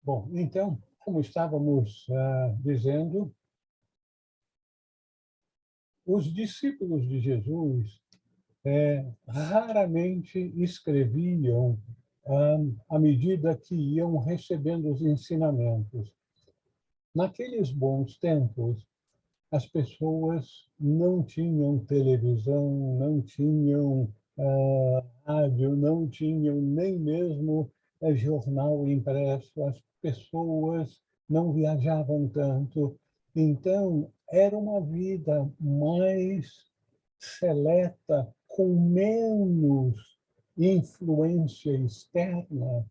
Bom, então, como estávamos dizendo, os discípulos de Jesus raramente escreviam à medida que iam recebendo os ensinamentos. Naqueles bons tempos, as pessoas não tinham televisão, não tinham rádio, não tinham nem mesmo jornal impresso, as pessoas não viajavam tanto. Então, era uma vida mais seleta, com menos influência externa.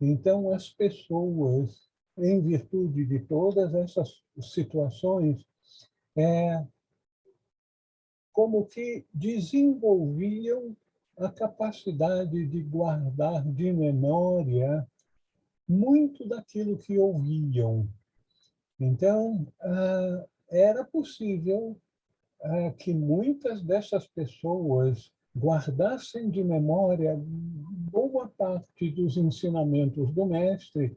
Então, as pessoas, em virtude de todas essas situações, como que desenvolviam a capacidade de guardar de memória muito daquilo que ouviam. Então, era possível que muitas dessas pessoas guardassem de memória boa parte dos ensinamentos do mestre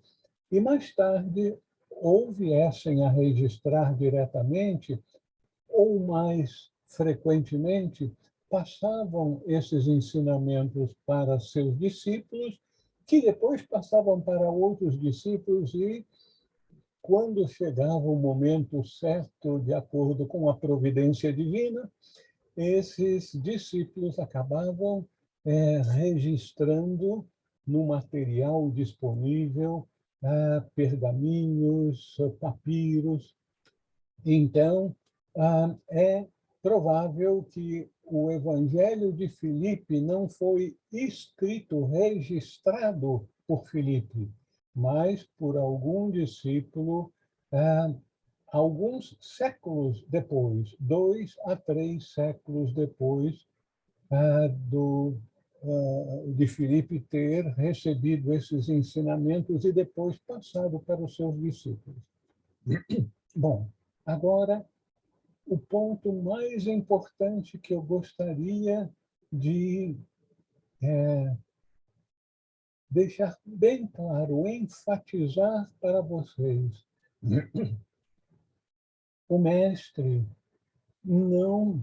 e mais tarde ou viessem a registrar diretamente ou mais frequentemente passavam esses ensinamentos para seus discípulos, que depois passavam para outros discípulos e, quando chegava o momento certo, de acordo com a providência divina, esses discípulos acabavam registrando no material disponível pergaminhos, papiros. Então, é provável que o Evangelho de Filipe não foi escrito, registrado por Filipe, mas por algum discípulo alguns séculos depois, 2 a 3 séculos depois de Filipe ter recebido esses ensinamentos e depois passado para os seus discípulos. Bom, agora, o ponto mais importante que eu gostaria de deixar bem claro, enfatizar para vocês. O mestre não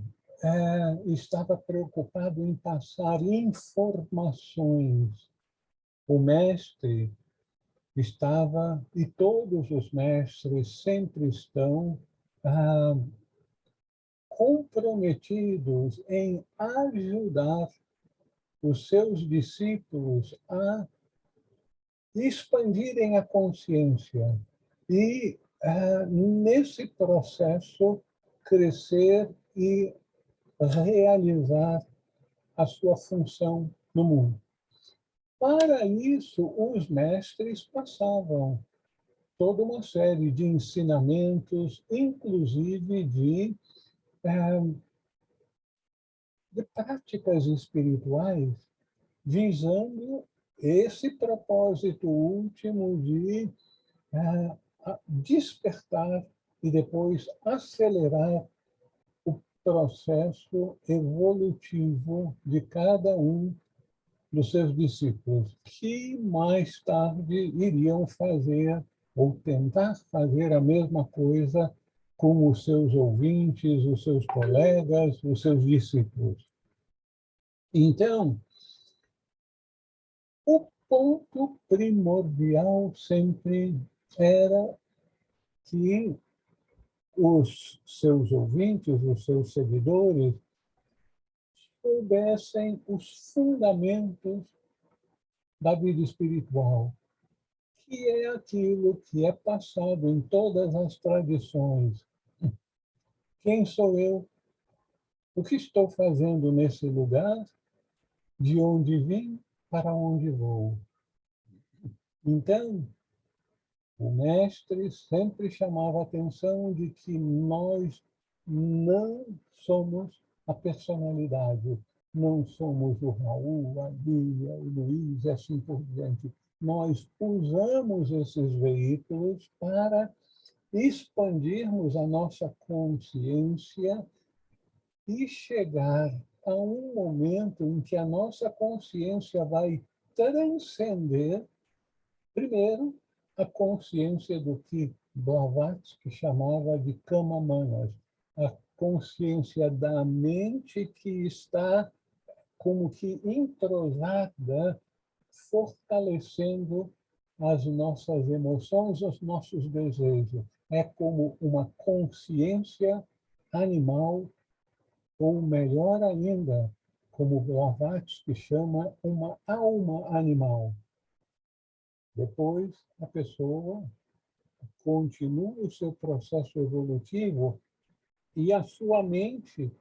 estava preocupado em passar informações. O mestre estava, e todos os mestres sempre estão, comprometidos em ajudar os seus discípulos a expandirem a consciência e, nesse processo, crescer e realizar a sua função no mundo. Para isso, os mestres passavam toda uma série de ensinamentos, inclusive de práticas espirituais, visando esse propósito último de despertar e depois acelerar o processo evolutivo de cada um dos seus discípulos, que mais tarde iriam fazer ou tentar fazer a mesma coisa com os seus ouvintes, os seus colegas, os seus discípulos. Então, o ponto primordial sempre era que os seus ouvintes, os seus seguidores, soubessem os fundamentos da vida espiritual, que é aquilo que é passado em todas as tradições. Quem sou eu? O que estou fazendo nesse lugar? De onde vim? Para onde vou? Então, o mestre sempre chamava a atenção de que nós não somos a personalidade, não somos o Raul, a Bia, o Luiz, e assim por diante. Nós usamos esses veículos para expandirmos a nossa consciência e chegar há um momento em que a nossa consciência vai transcender, primeiro, a consciência do que Blavatsky chamava de kama manas, a consciência da mente que está como que entrosada, fortalecendo as nossas emoções, os nossos desejos. É como uma consciência animal, ou melhor ainda, como Blavatsky chama, uma alma animal. Depois, a pessoa continua o seu processo evolutivo e a sua mente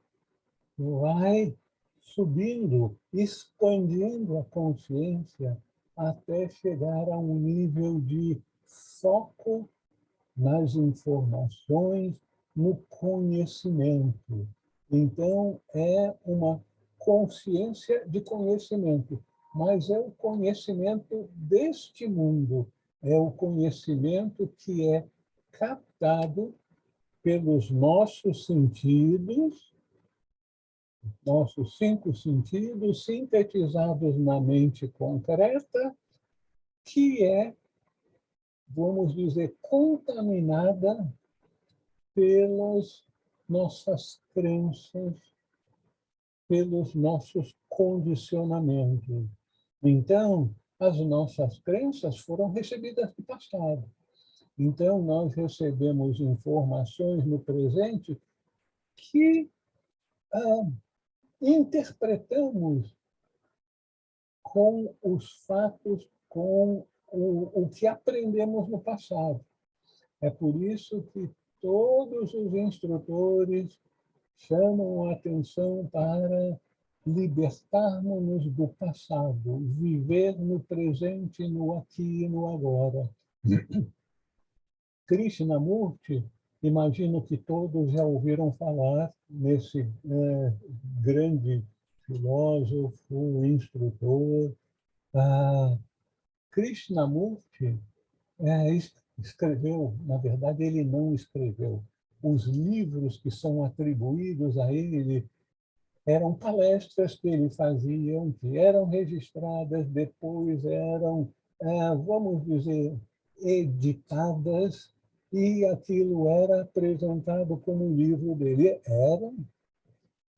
vai subindo, expandindo a consciência até chegar a um nível de foco nas informações, no conhecimento. Então, é uma consciência de conhecimento, mas é o conhecimento deste mundo, é o conhecimento que é captado pelos nossos sentidos, nossos 5 sentidos, sintetizados na mente concreta, que é, vamos dizer, contaminada pelas nossas crenças, pelos nossos condicionamentos. Então, as nossas crenças foram recebidas do passado. Então, nós recebemos informações no presente que interpretamos com os fatos, com o que aprendemos no passado. É por isso que todos os instrutores chamam a atenção para libertarmos-nos do passado, viver no presente, no aqui e no agora. Krishnamurti, imagino que todos já ouviram falar nesse grande filósofo, instrutor. Krishnamurti escreveu, na verdade, ele não escreveu. Os livros que são atribuídos a ele eram palestras que ele fazia, que eram registradas, depois eram, vamos dizer, editadas, e aquilo era apresentado como livro dele. Eram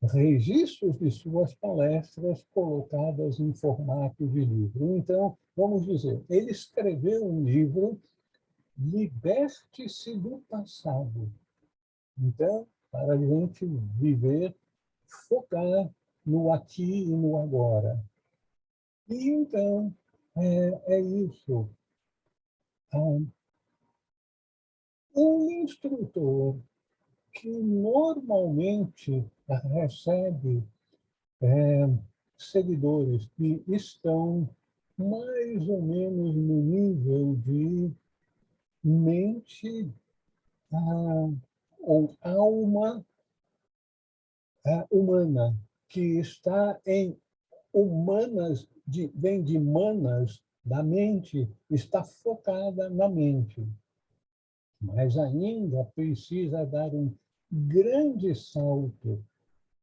registros de suas palestras colocadas em formato de livro. Então, vamos dizer, ele escreveu um livro, Liberte-se do Passado. Então, para a gente viver, focar no aqui e no agora. E então, é isso. Um instrutor que normalmente recebe seguidores que estão mais ou menos no nível de mente ou alma humana, que está em humanas, vem de manas, da mente, está focada na mente. Mas ainda precisa dar um grande salto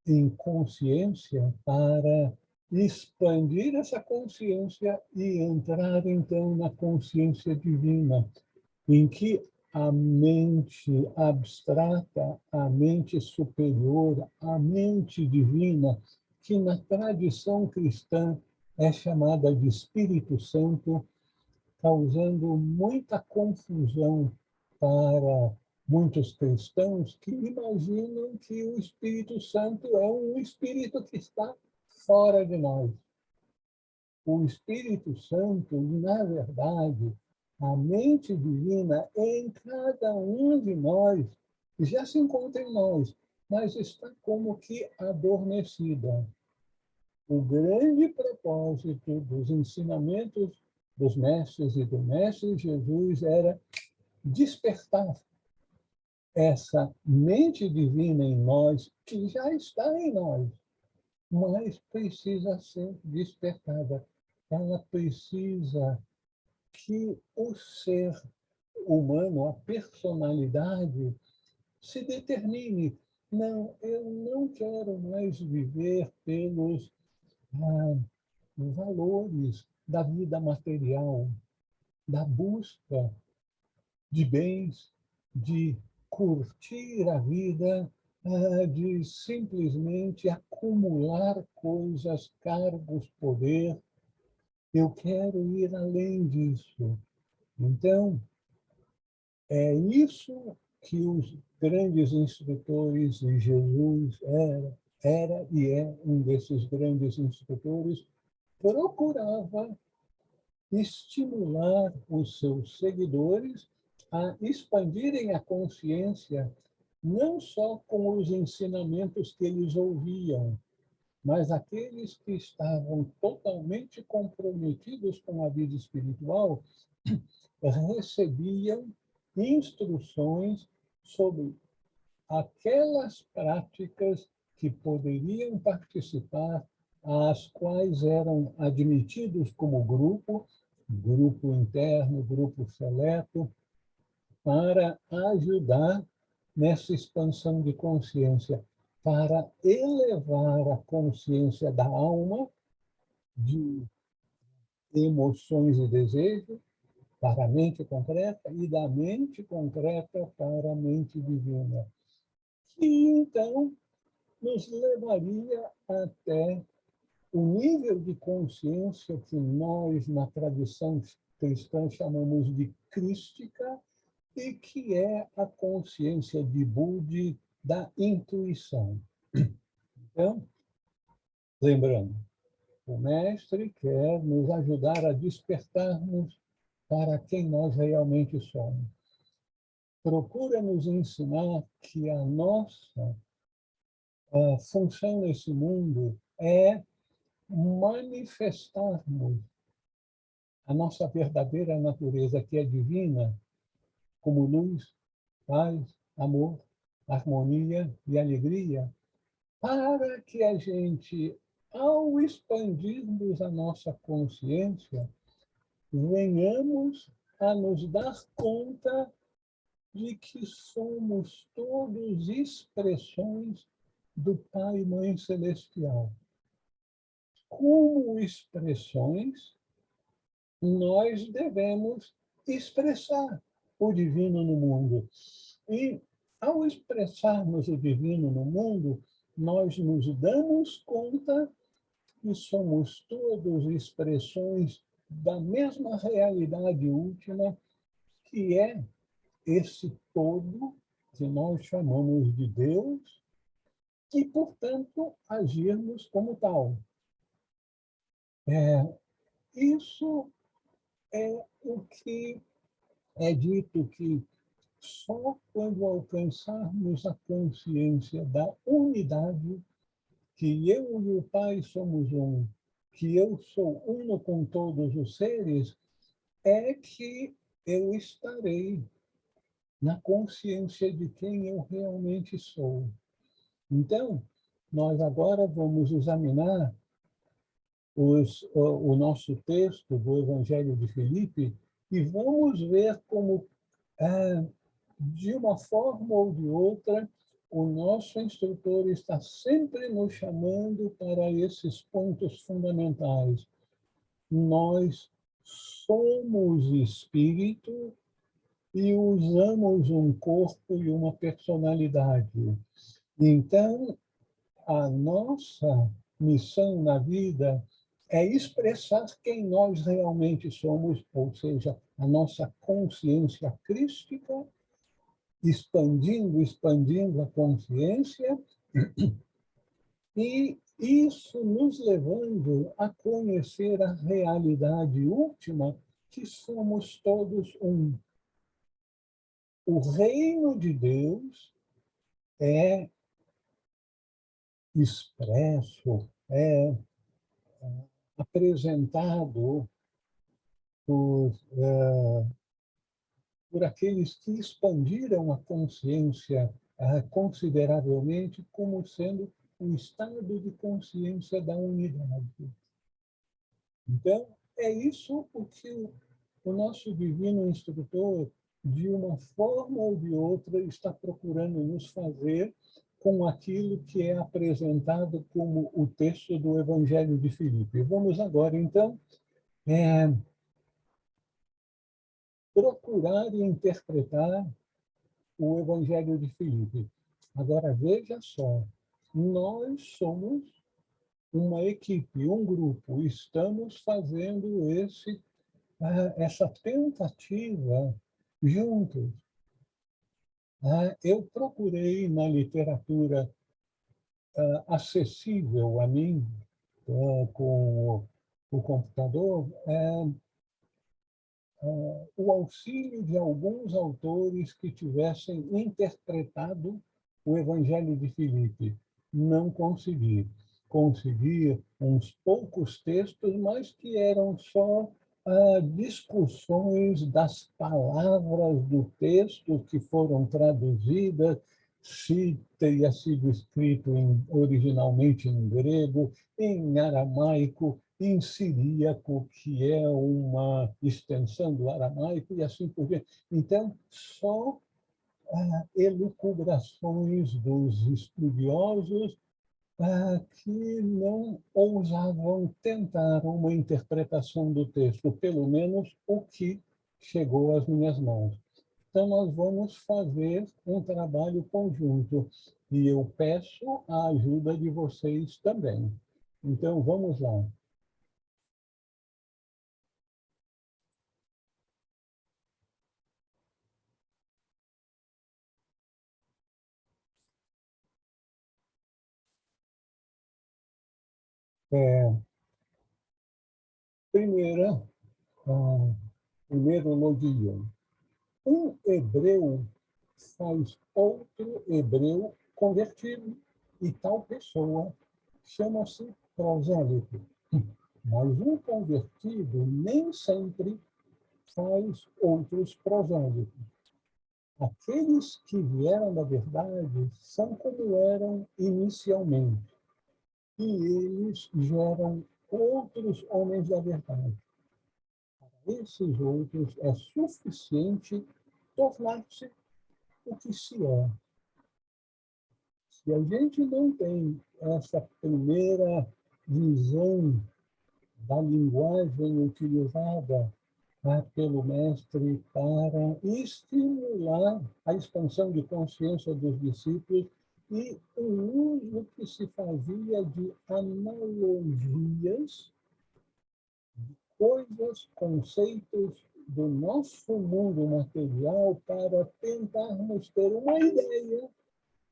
em consciência para expandir essa consciência e entrar, então, na consciência divina, em que a mente abstrata, a mente superior, a mente divina, que na tradição cristã é chamada de Espírito Santo, causando muita confusão para muitos cristãos que imaginam que o Espírito Santo é um espírito que está fora de nós. O Espírito Santo, na verdade, a mente divina em cada um de nós, já se encontra em nós, mas está como que adormecida. O grande propósito dos ensinamentos dos mestres e do mestre Jesus era despertar essa mente divina em nós, que já está em nós, mas precisa ser despertada. Ela precisa que o ser humano, a personalidade, se determine. não, eu não quero mais viver pelos ah, valores da vida material, da busca de bens, de curtir a vida, de simplesmente acumular coisas, cargos, poder. Eu quero ir além disso. Então, é isso que os grandes instrutores, e Jesus era e é um desses grandes instrutores, procurava estimular os seus seguidores a expandirem a consciência, não só com os ensinamentos que eles ouviam, mas aqueles que estavam totalmente comprometidos com a vida espiritual recebiam instruções sobre aquelas práticas que poderiam participar, as quais eram admitidos como grupo, grupo interno, grupo seleto, para ajudar nessa expansão de consciência, para elevar a consciência da alma de emoções e desejos para a mente concreta e da mente concreta para a mente divina, que então nos levaria até o nível de consciência que nós, na tradição cristã, chamamos de crística, e que é a consciência de Budi da intuição. Então, lembrando, o mestre quer nos ajudar a despertarmos para quem nós realmente somos. Procura nos ensinar que a nossa função nesse mundo é manifestarmos a nossa verdadeira natureza, que é divina, como luz, paz, amor, harmonia e alegria, para que a gente, ao expandirmos a nossa consciência, venhamos a nos dar conta de que somos todos expressões do Pai e Mãe Celestial. Como expressões, nós devemos expressar o divino no mundo. E, ao expressarmos o divino no mundo, nós nos damos conta que somos todos expressões da mesma realidade última, que é esse todo que nós chamamos de Deus, e, portanto, agirmos como tal. Isso é o que é dito que só quando alcançarmos a consciência da unidade, que eu e o Pai somos um, que eu sou uno com todos os seres, é que eu estarei na consciência de quem eu realmente sou. Então, nós agora vamos examinar o nosso texto do Evangelho de Filipe e vamos ver como, de uma forma ou de outra, o nosso instrutor está sempre nos chamando para esses pontos fundamentais. Nós somos espírito e usamos um corpo e uma personalidade. Então, a nossa missão na vida é expressar quem nós realmente somos, ou seja, a nossa consciência crística, expandindo a consciência, e isso nos levando a conhecer a realidade última, que somos todos um. O reino de Deus é expresso, é apresentado por aqueles que expandiram a consciência consideravelmente como sendo um estado de consciência da unidade. Então, é isso o que o nosso divino instrutor, de uma forma ou de outra, está procurando nos fazer com aquilo que é apresentado como o texto do Evangelho de Filipe. Vamos agora, então, procurar e interpretar o Evangelho de Filipe. Agora, veja só, nós somos uma equipe, um grupo, estamos fazendo essa tentativa juntos. Eu procurei na literatura acessível a mim, com o computador, o auxílio de alguns autores que tivessem interpretado o Evangelho de Filipe. Não consegui. Consegui uns poucos textos, mas que eram só discussões das palavras do texto que foram traduzidas, se teria sido escrito originalmente em grego, em aramaico, em siríaco, que é uma extensão do aramaico, e assim por diante. Então, só elucubrações dos estudiosos que não ousavam tentar uma interpretação do texto, pelo menos o que chegou às minhas mãos. Então, nós vamos fazer um trabalho conjunto, e eu peço a ajuda de vocês também. Então, vamos lá. Primeira, primeiro logio. Um hebreu faz outro hebreu convertido, e tal pessoa chama-se prosélito. Mas um convertido nem sempre faz outros prosélitos. Aqueles que vieram da verdade são como eram inicialmente, e eles geram outros homens da verdade. Para esses outros é suficiente tornar-se o que se é. Se a gente não tem essa primeira visão da linguagem utilizada pelo mestre para estimular a expansão de consciência dos discípulos e o uso que se fazia de analogias, coisas, conceitos do nosso mundo material para tentarmos ter uma ideia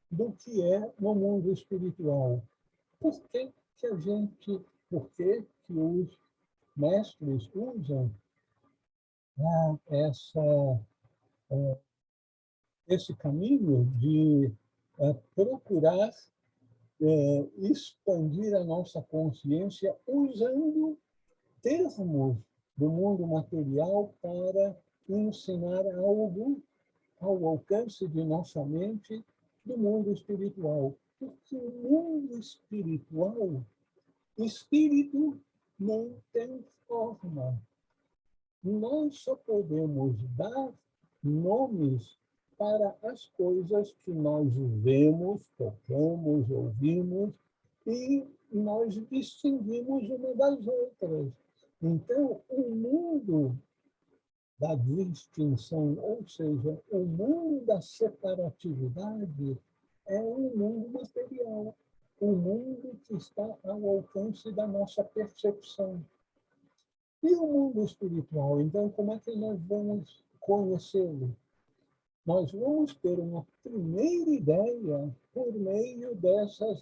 do que é no mundo espiritual. Por que que por que que os mestres usam esse caminho de procurar expandir a nossa consciência usando termos do mundo material para ensinar algo ao alcance de nossa mente do mundo espiritual? Porque o mundo espiritual, espírito não tem forma. Nós só podemos dar nomes para as coisas que nós vemos, tocamos, ouvimos, e nós distinguimos uma das outras. Então, o mundo da distinção, ou seja, o mundo da separatividade, é um mundo material, um mundo que está ao alcance da nossa percepção. E o mundo espiritual, então, como é que nós vamos conhecê-lo? Nós vamos ter uma primeira ideia por meio dessas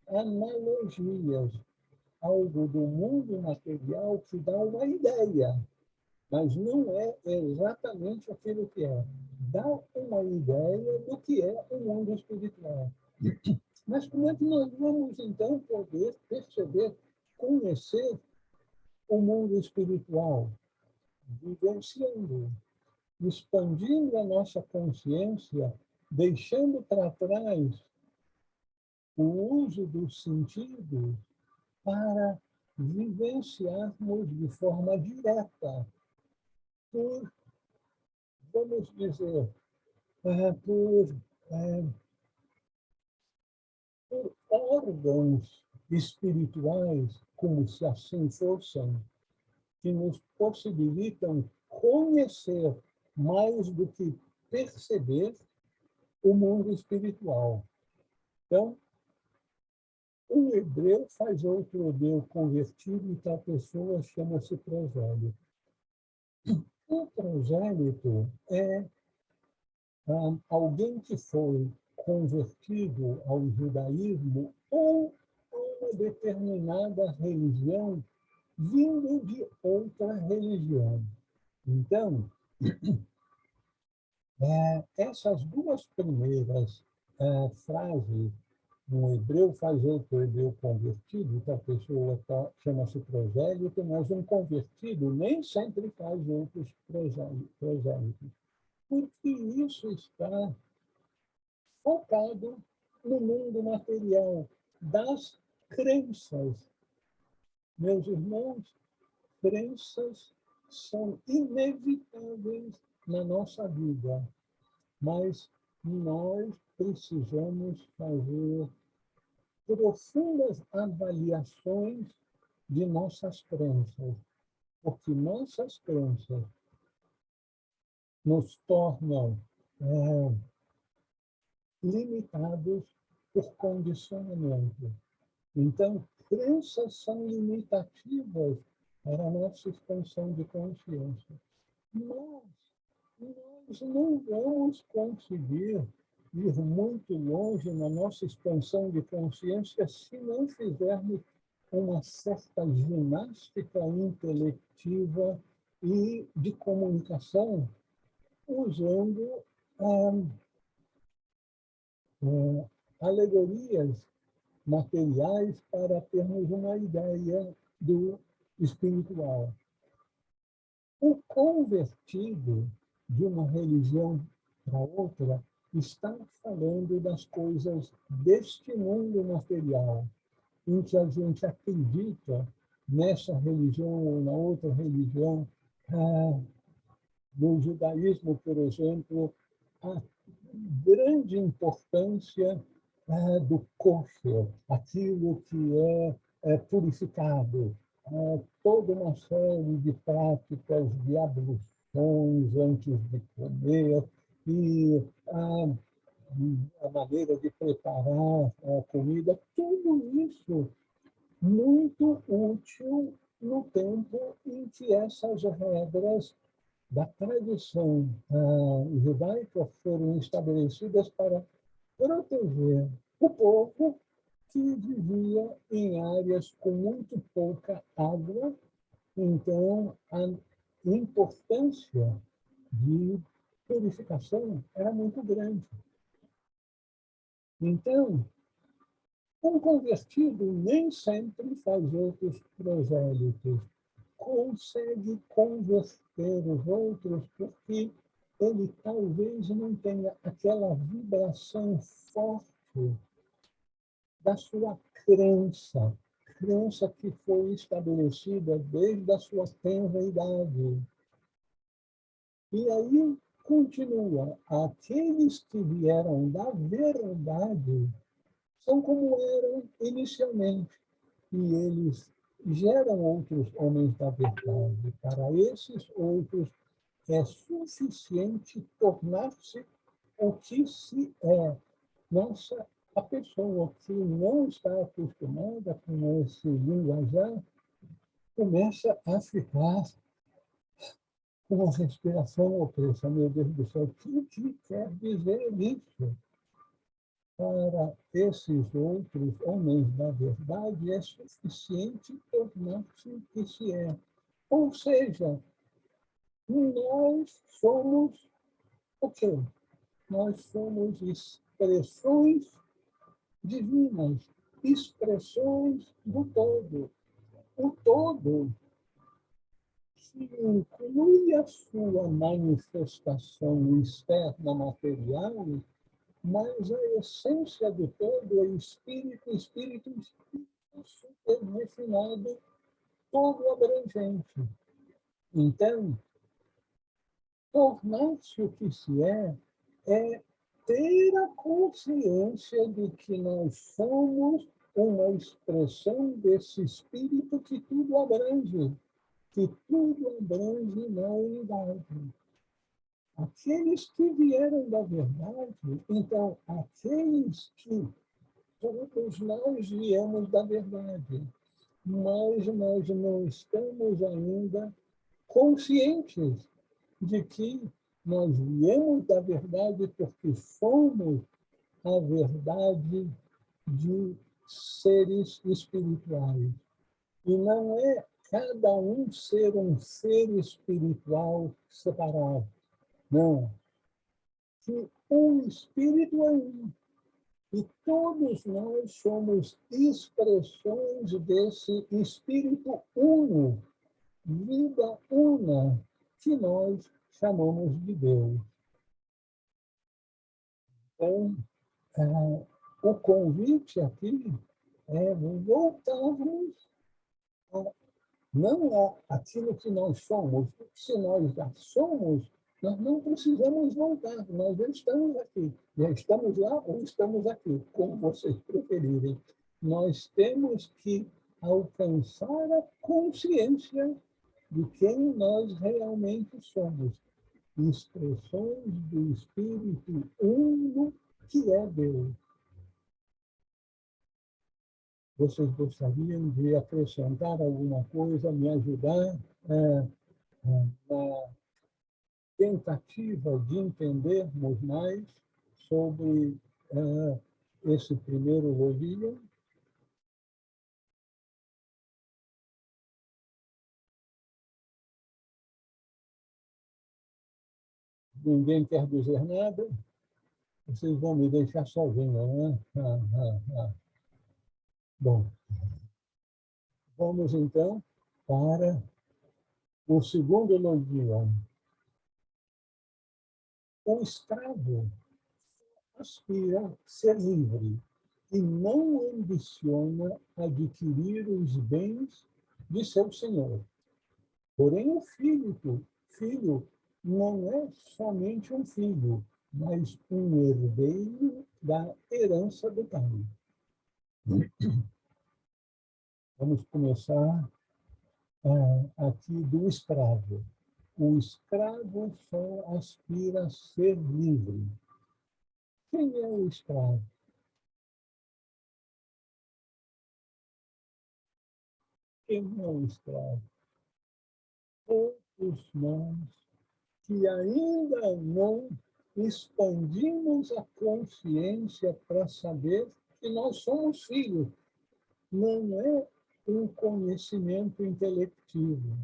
analogias, algo do mundo material que dá uma ideia, mas não é exatamente aquilo que é. Dá uma ideia do que é o mundo espiritual. Mas como é que nós vamos, então, poder perceber, conhecer o mundo espiritual? Vivenciando, expandindo a nossa consciência, deixando para trás o uso dos sentidos para vivenciarmos de forma direta, por, vamos dizer, por por órgãos espirituais, como se assim fossem, que nos possibilitam conhecer mais do que perceber o mundo espiritual. Então, um hebreu faz outro hebreu convertido e tal pessoa chama-se prosélito. O prosélito é alguém que foi convertido ao judaísmo ou a uma determinada religião vindo de outra religião. Então, essas duas primeiras frases, um hebreu faz outro hebreu convertido, então a pessoa chama-se prosélito, mas um convertido nem sempre faz outros prosélitos, porque isso está focado no mundo material das crenças. Meus irmãos, crenças são inevitáveis na nossa vida, mas nós precisamos fazer profundas avaliações de nossas crenças, porque nossas crenças nos tornam limitados por condicionamento. Então, crenças são limitativas para a nossa expansão de consciência. Nós não vamos conseguir ir muito longe na nossa expansão de consciência se não fizermos uma certa ginástica intelectiva e de comunicação usando alegorias materiais para termos uma ideia do espiritual. O convertido de uma religião para outra está falando das coisas deste mundo material, em que a gente acredita nessa religião ou na outra religião. No judaísmo, por exemplo, a grande importância do kosher, aquilo que é purificado, toda uma série de práticas de abluções antes de comer e a maneira de preparar a comida, tudo isso muito útil no tempo em que essas regras da tradição judaica foram estabelecidas para proteger o povo que vivia em áreas com muito pouca água. Então, a importância de purificação era muito grande. Então, um convertido nem sempre faz outros prosélitos, consegue converter os outros porque ele talvez não tenha aquela vibração forte da sua crença, crença que foi estabelecida desde a sua tenra idade. E aí continua, aqueles que vieram da verdade são como eram inicialmente, e eles geram outros homens da verdade. Para esses outros é suficiente tornar-se o que se é. Nossa, a pessoa que não está acostumada com esse linguajar começa a ficar com a respiração opressa. Meu Deus do céu, o que quer dizer isso? Para esses outros homens da verdade é suficiente tornar-se o que se é. Ou seja, nós somos o quê? Nós somos expressões divinas, expressões do todo. O todo que inclui a sua manifestação externa material, mas a essência do todo é espírito, espírito, espírito super refinado, todo abrangente. Então, tornar-se o que se é ter a consciência de que nós somos uma expressão desse espírito que tudo abrange na unidade. Aqueles que vieram da verdade, então, aqueles que todos nós viemos da verdade, mas nós não estamos ainda conscientes de que nós viemos da verdade porque fomos a verdade de seres espirituais. E não é cada um ser um ser espiritual separado. Não. Que o espírito é um. E todos nós somos expressões desse espírito uno, vida una, que nós chamamos de Deus. Então, o convite aqui é voltarmos não aquilo que nós somos. Se nós já somos, nós não precisamos voltar, nós já estamos aqui. Já estamos lá ou estamos aqui, como vocês preferirem. Nós temos que alcançar a consciência de quem nós realmente somos. Expressões do Espírito Uno, que é Deus. Vocês gostariam de acrescentar alguma coisa, me ajudar na tentativa de entendermos mais sobre esse primeiro elogio? Ninguém quer dizer nada? Vocês vão me deixar sozinho, né? Bom, vamos então para o segundo elogio. O escravo aspira a ser livre e não ambiciona adquirir os bens de seu senhor. Porém, o filho não é somente um filho, mas um herdeiro da herança do pai. Vamos começar aqui do escravo. O escravo só aspira a ser livre. Quem é o escravo? Quem é o escravo? Todos nós que ainda não expandimos a consciência para saber que nós somos filhos. Não é um conhecimento intelectivo.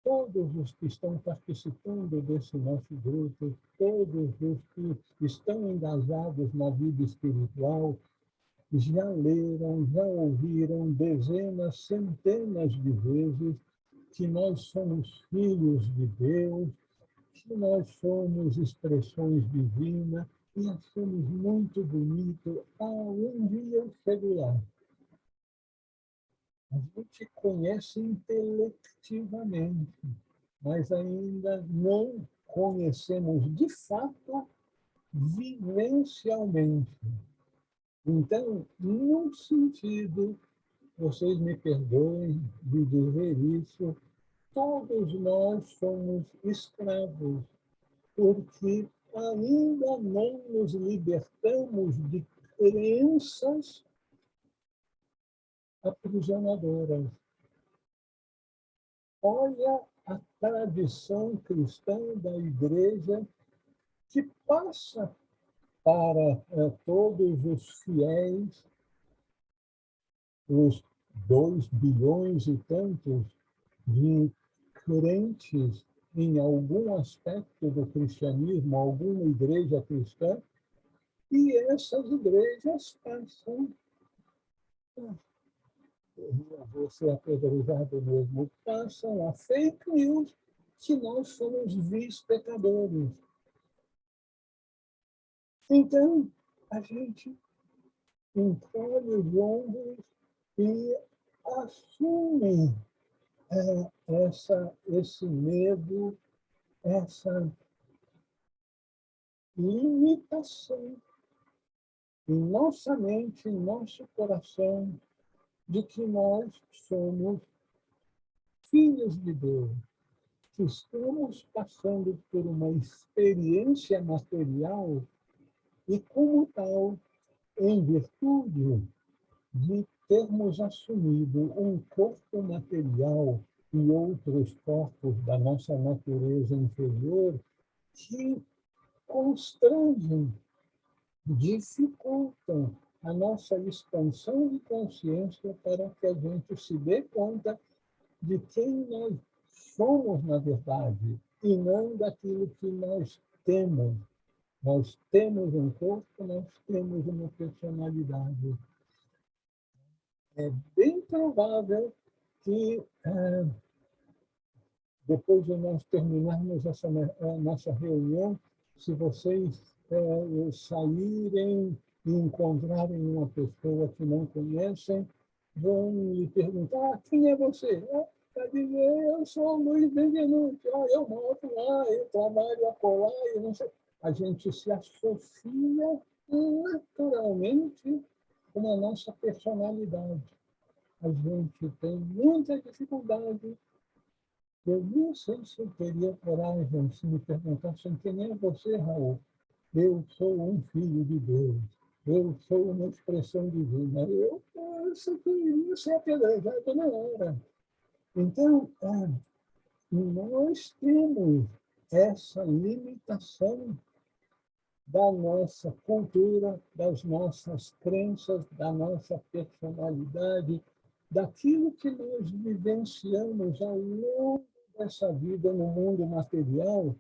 Todos os que estão participando desse nosso grupo, todos os que estão engajados na vida espiritual, já leram, já ouviram dezenas, centenas de vezes que nós somos filhos de Deus, que nós somos expressões divinas e achamos muito bonito. Um dia eu chego lá. A gente conhece intelectivamente, mas ainda não conhecemos de fato vivencialmente. Então, num sentido, vocês me perdoem de dizer isso, todos nós somos escravos, porque ainda não nos libertamos de crenças aprisionadoras. Olha a tradição cristã da Igreja que passa para todos os fiéis, os 2 bilhões e tantos de crentes em algum aspecto do cristianismo, alguma igreja cristã, e essas igrejas passam, vou ser apedrejado mesmo, passam a fake news que nós somos vis pecadores. Então, a gente encolhe os ombros e assume esse medo, essa limitação em nossa mente, em nosso coração, de que nós somos filhos de Deus, que estamos passando por uma experiência material e, como tal, em virtude de termos assumido um corpo material e outros corpos da nossa natureza inferior que constrangem, dificultam a nossa expansão de consciência para que a gente se dê conta de quem nós somos na verdade e não daquilo que nós temos. Nós temos um corpo, nós temos uma personalidade. É bem provável que, depois de nós terminarmos essa nossa reunião, se vocês saírem e encontrarem uma pessoa que não conhecem, vão lhe perguntar: quem é você? Para dizer: eu sou o Luiz Benvenuti, eu moro lá, eu trabalho acolá, eu não sei. A gente se associa naturalmente com a nossa personalidade. A gente tem muita dificuldade. Eu não sei se eu teria coragem se me perguntassem: quem é você, Raul? Eu sou um filho de Deus. Eu sou uma expressão divina. Isso é apedrejado na hora. Então, nós temos essa limitação da nossa cultura, das nossas crenças, da nossa personalidade, daquilo que nós vivenciamos ao longo dessa vida no mundo material,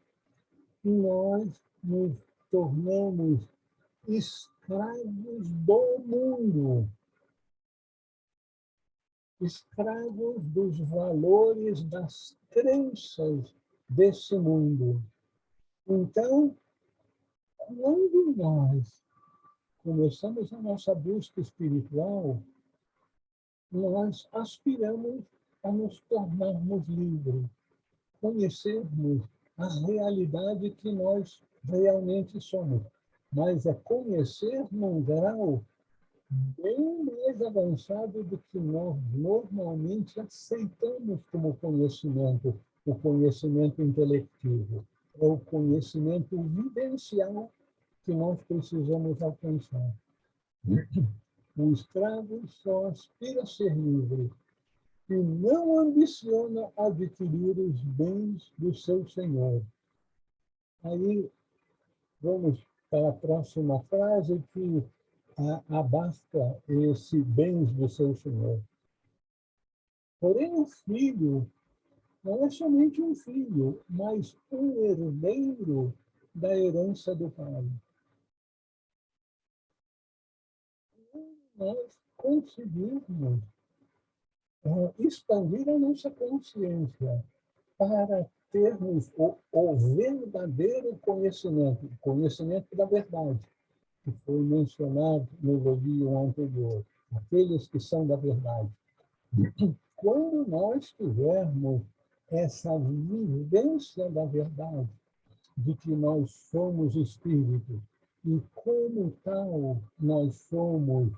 e nós nos tornamos escravos do mundo, escravos dos valores, das crenças desse mundo. Então, quando nós começamos a nossa busca espiritual, nós aspiramos a nos tornarmos livres, conhecermos a realidade que nós realmente somos. Mas é conhecer num grau bem mais avançado do que nós normalmente aceitamos como conhecimento, o conhecimento intelectivo. É o conhecimento vivencial que nós precisamos alcançar. O escravo só aspira a ser livre e não ambiciona adquirir os bens do seu senhor. Aí vamos para a próxima frase, que abasta esse bens do seu senhor. Porém, o filho não é somente um filho, mas um herdeiro da herança do pai. Nós conseguimos expandir a nossa consciência para termos o verdadeiro conhecimento, o conhecimento da verdade, que foi mencionado no elogio anterior, aqueles que são da verdade. Quando nós tivermos essa vivência da verdade, de que nós somos espírito, e como tal nós somos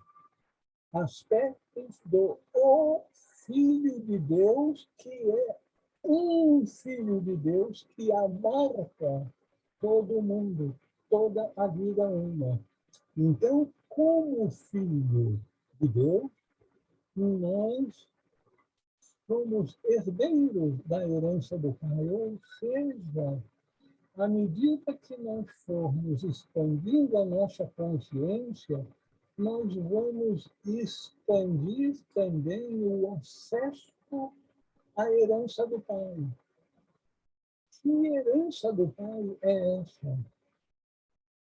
aspectos do Filho de Deus, que é um Filho de Deus que abarca todo mundo, toda a vida humana. Então, como Filho de Deus, nós somos herdeiros da herança do Pai, ou seja, à medida que nós formos expandindo a nossa consciência, nós vamos expandir também o acesso à herança do Pai. Que herança do Pai é essa?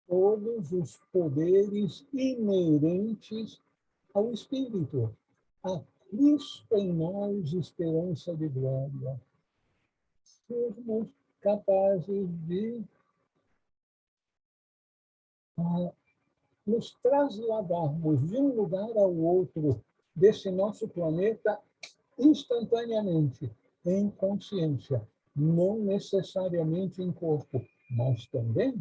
Todos os poderes inerentes ao Espírito. A Cristo em nós, esperança de glória. Sermos capazes de nos trasladarmos de um lugar ao outro desse nosso planeta instantaneamente, em consciência, não necessariamente em corpo, mas também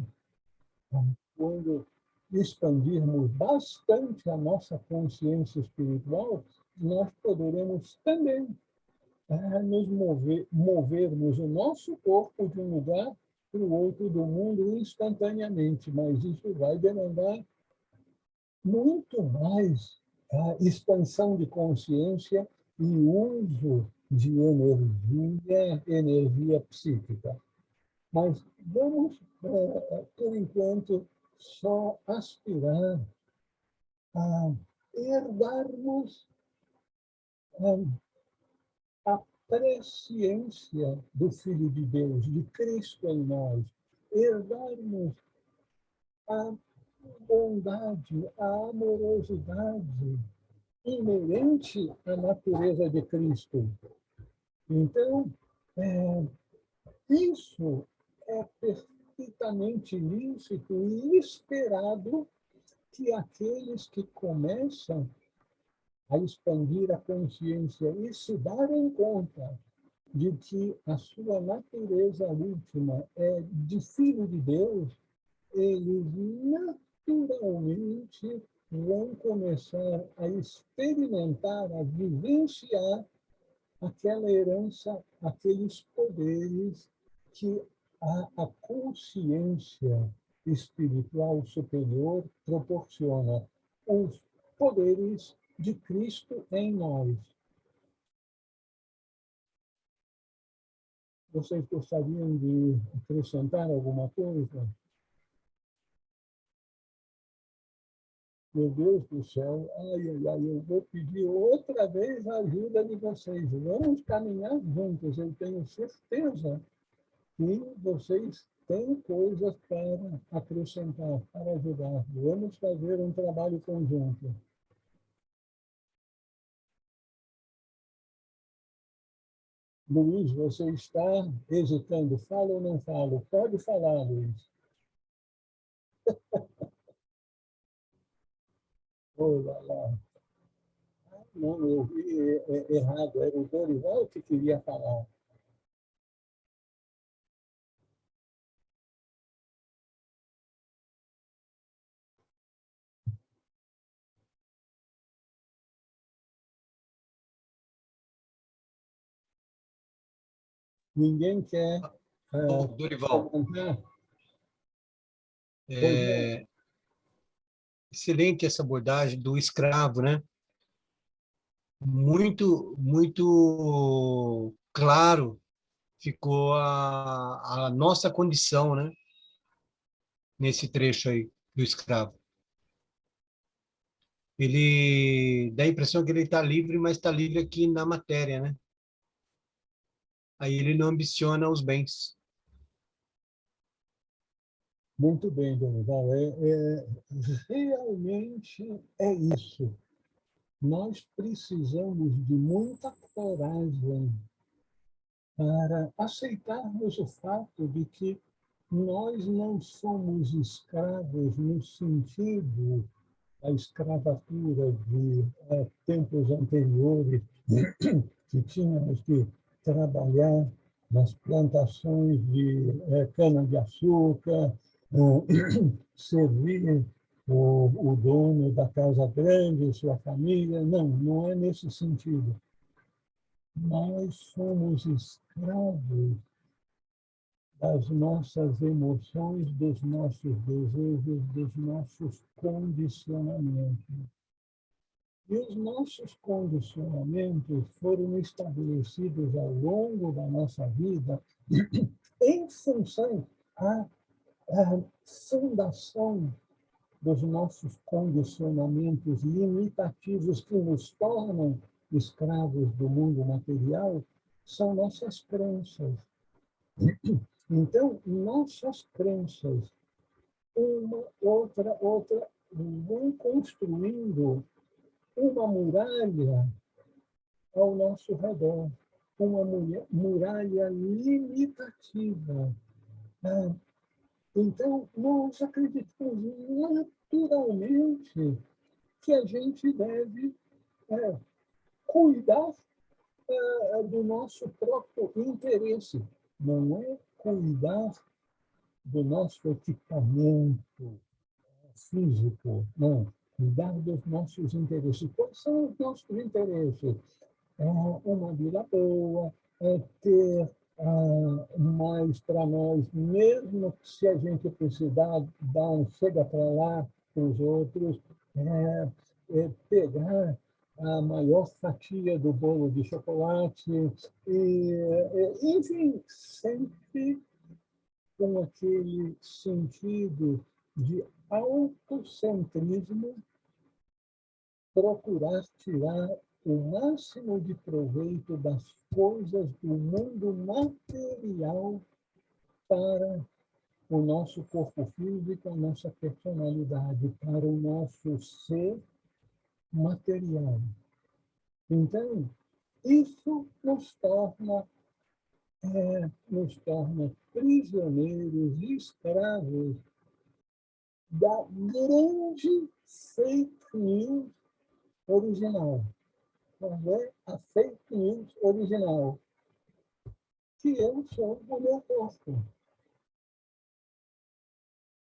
quando expandirmos bastante a nossa consciência espiritual, nós poderemos também movermos o nosso corpo de um lugar para o outro do mundo instantaneamente, mas isso vai demandar muito mais expansão de consciência e uso de energia psíquica. Mas vamos, por enquanto, só aspirar a herdarmos a presciência do Filho de Deus, de Cristo em nós, herdarmos a bondade, a amorosidade inerente à natureza de Cristo. Então, isso é perfeitamente lícito e esperado que aqueles que começam a expandir a consciência e se darem conta de que a sua natureza última é de Filho de Deus, eles naturalmente vão começar a experimentar, a vivenciar aquela herança, aqueles poderes que a consciência espiritual superior proporciona, os poderes de Cristo em nós. Vocês gostariam de acrescentar alguma coisa? Meu Deus do céu, eu vou pedir outra vez a ajuda de vocês. Vamos caminhar juntos, eu tenho certeza que vocês têm coisas para acrescentar, para ajudar. Vamos fazer um trabalho conjunto. Luiz, você está hesitando, fala ou não fala? Pode falar, Luiz. Olha lá. Não, eu vi errado, era o Dorival que queria falar. Ninguém quer Dorival, comentar? excelente essa abordagem do escravo, né? Muito claro ficou a nossa condição, né? Nesse trecho aí do escravo. Ele dá a impressão que ele está livre, mas está livre aqui na matéria, né? Aí ele não ambiciona os bens. Muito bem, Dorival. Realmente é isso. Nós precisamos de muita coragem para aceitarmos o fato de que nós não somos escravos no sentido da escravatura de tempos anteriores, que tínhamos que trabalhar nas plantações de cana-de-açúcar, servir o dono da casa grande, sua família. Não, não é nesse sentido. Nós somos escravos das nossas emoções, dos nossos desejos, dos nossos condicionamentos. E os nossos condicionamentos foram estabelecidos ao longo da nossa vida em função à fundação dos nossos condicionamentos limitativos que nos tornam escravos do mundo material, são nossas crenças. Então, nossas crenças, uma, outra, vão construindo uma muralha ao nosso redor, uma muralha limitativa. Então, nós acreditamos naturalmente que a gente deve cuidar do nosso próprio interesse, não é cuidar do nosso equipamento físico, não. Cuidar dos nossos interesses. Quais são os nossos interesses? Uma vida boa, ter mais para nós, mesmo que se a gente precisar dar um chega para lá para os outros, pegar a maior fatia do bolo de chocolate, enfim, sempre com aquele sentido de autocentrismo, procurar tirar o máximo de proveito das coisas do mundo material para o nosso corpo físico, a nossa personalidade, para o nosso ser material. Então, isso nos torna prisioneiros e escravos da grande fake news original. Vamos ver a fake news original, que eu sou o meu corpo.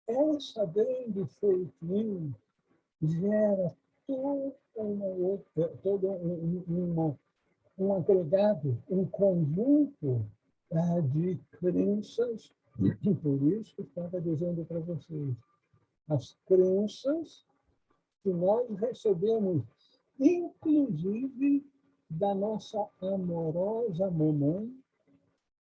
Essa grande fake news gera todo um agregado, um conjunto de crenças, por isso que eu estava dizendo para vocês, as crenças que nós recebemos, inclusive da nossa amorosa mamãe,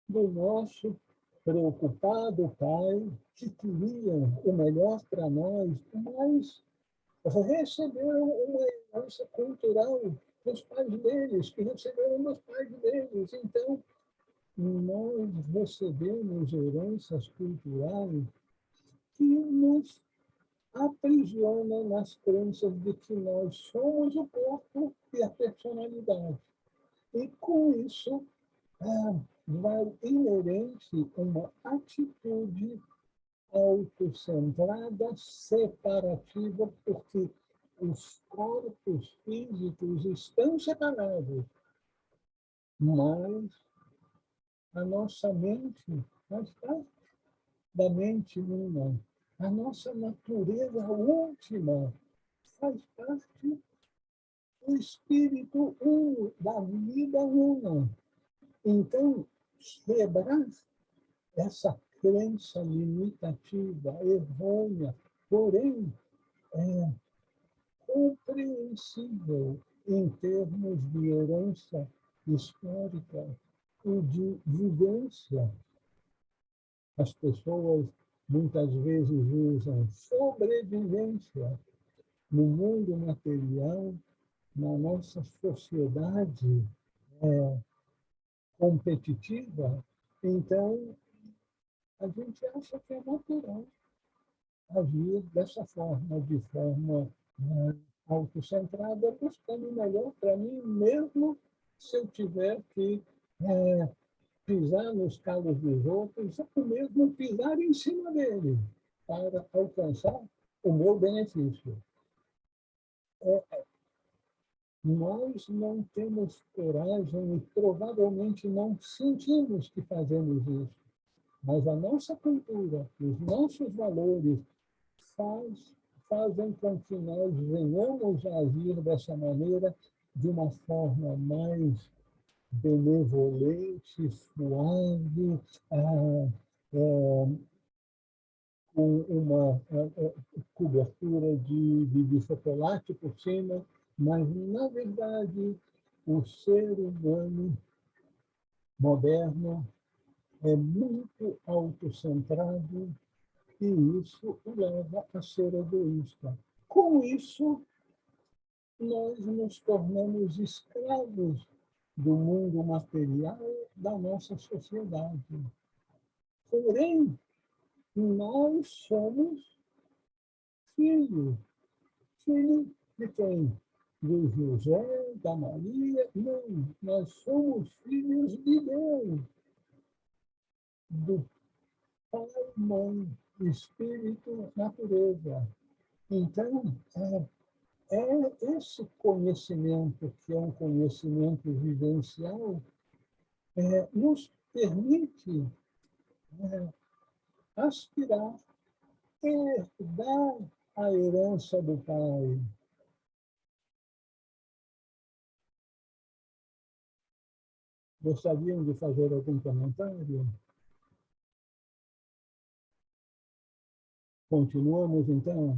do nosso preocupado pai, que queriam o melhor para nós, mas receberam uma herança cultural dos pais deles, que receberam dos pais deles. Então, nós recebemos heranças culturais que nos aprisionam nas crenças de que nós somos o corpo e a personalidade. E com isso, vai inerente uma atitude autocentrada, separativa, porque os corpos físicos estão separados, mas a nossa mente faz parte da mente uma. A nossa natureza última faz parte do espírito uno, da vida uma. Então, quebrar essa crença limitativa, errônea, porém compreensível em termos de herança histórica e de vivência. As pessoas muitas vezes usam sobrevivência no mundo material, na nossa sociedade competitiva. Então, a gente acha que é natural agir dessa forma, de forma autocentrada, buscando o melhor para mim, mesmo se eu tiver que pisar nos calos dos outros, ou mesmo pisar em cima dele, para alcançar o meu benefício. Nós não temos coragem e provavelmente não sentimos que fazemos isso. Mas a nossa cultura, os nossos valores fazem com que nós venhamos a agir dessa maneira, de uma forma mais benevolente, suave, com uma cobertura de chocolate por cima, mas, na verdade, o ser humano moderno é muito autocentrado e isso o leva a ser egoísta. Com isso, nós nos tornamos escravos do mundo material da nossa sociedade. Porém, nós somos filhos. Filho de quem? Do José, da Maria? Não, nós somos filhos de Deus, do Pai, Mãe, Espírito, Natureza. Então, esse conhecimento, que é um conhecimento vivencial, nos permite aspirar, herdar a herança do Pai. Gostariam de fazer algum comentário? Continuamos, então.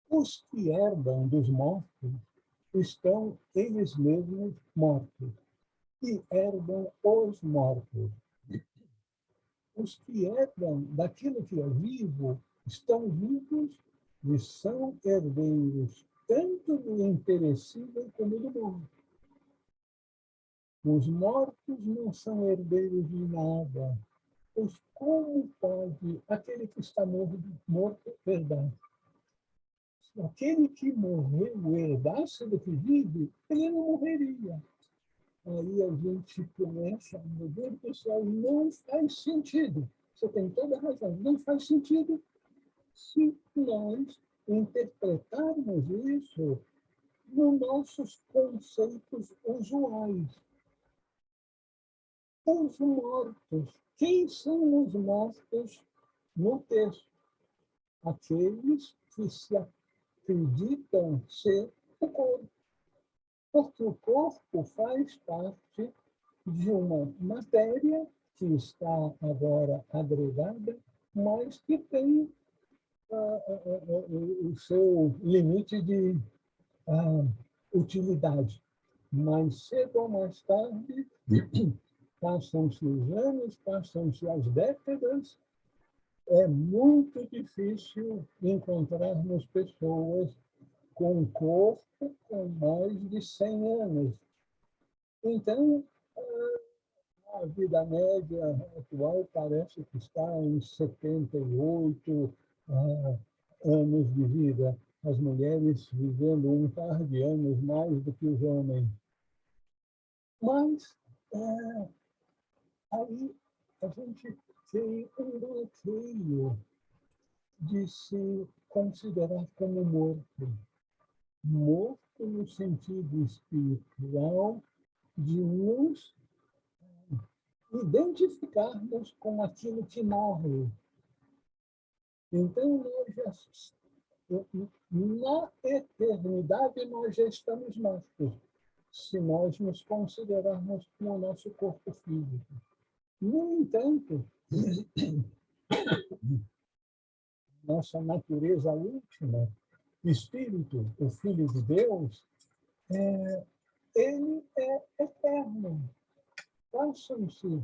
Os que herdam dos mortos estão eles mesmos mortos e herdam os mortos. Os que herdam daquilo que é vivo estão vivos e são herdeiros tanto do imperecível como do morto. Os mortos não são herdeiros de nada, pois como pode aquele que está morto herdar? Se aquele que morreu herdasse do que vive, ele não morreria. Aí a gente começa, meu Deus do céu, não faz sentido. Você tem toda a razão, não faz sentido se nós interpretarmos isso nos nossos conceitos usuais. Os mortos. Quem são os mortos no texto? Aqueles que se acreditam ser o corpo. Porque o corpo faz parte de uma matéria que está agora agregada, mas que tem o seu limite de utilidade. Mais cedo ou mais tarde, passam-se os anos, passam-se as décadas, é muito difícil encontrarmos pessoas com um corpo com mais de 100 anos. Então, a vida média atual parece que está em 78 anos de vida. As mulheres vivendo um par de anos mais do que os homens. Mas aí a gente tem um bloqueio de se considerar como morto. Morto no sentido espiritual de nos identificarmos com aquilo que morre. Então, na eternidade, nós já estamos mortos, se nós nos considerarmos como o nosso corpo físico. No entanto, nossa natureza última, Espírito, o Filho de Deus, ele é eterno. Passam-se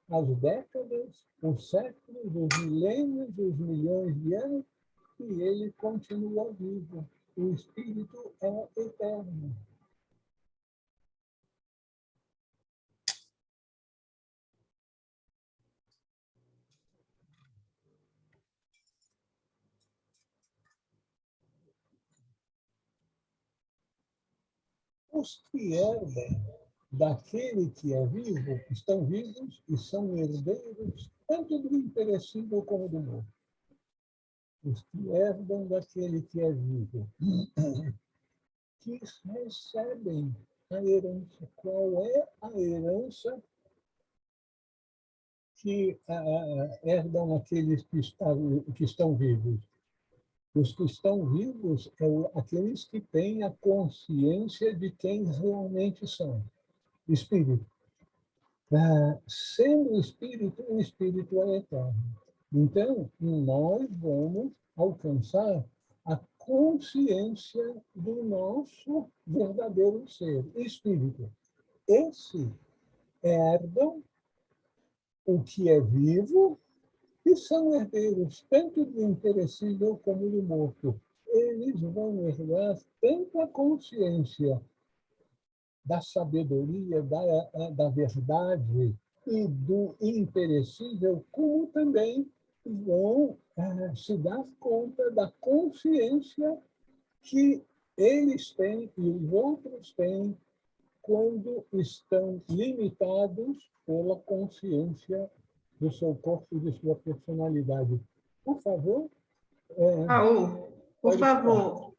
as décadas, os séculos, os milênios, os milhões de anos, e ele continua vivo. O Espírito é eterno. Os que herdam daquele que é vivo estão vivos e são herdeiros tanto do imperecível como do morto. Os que herdam daquele que é vivo, que recebem a herança. Qual é a herança que herdam aqueles que estão vivos? Os que estão vivos são aqueles que têm a consciência de quem realmente são. Espírito. Sendo espírito, o espírito é eterno. Então, nós vamos alcançar a consciência do nosso verdadeiro ser, espírito. Esse herdam o que é vivo e são herdeiros tanto do imperecível como do morto. Eles vão herdar tanto a consciência da sabedoria, da verdade e do imperecível, como também vão se dar conta da consciência que eles têm e os outros têm quando estão limitados pela consciência do seu corpo e de sua personalidade. Por favor. Raul, por favor,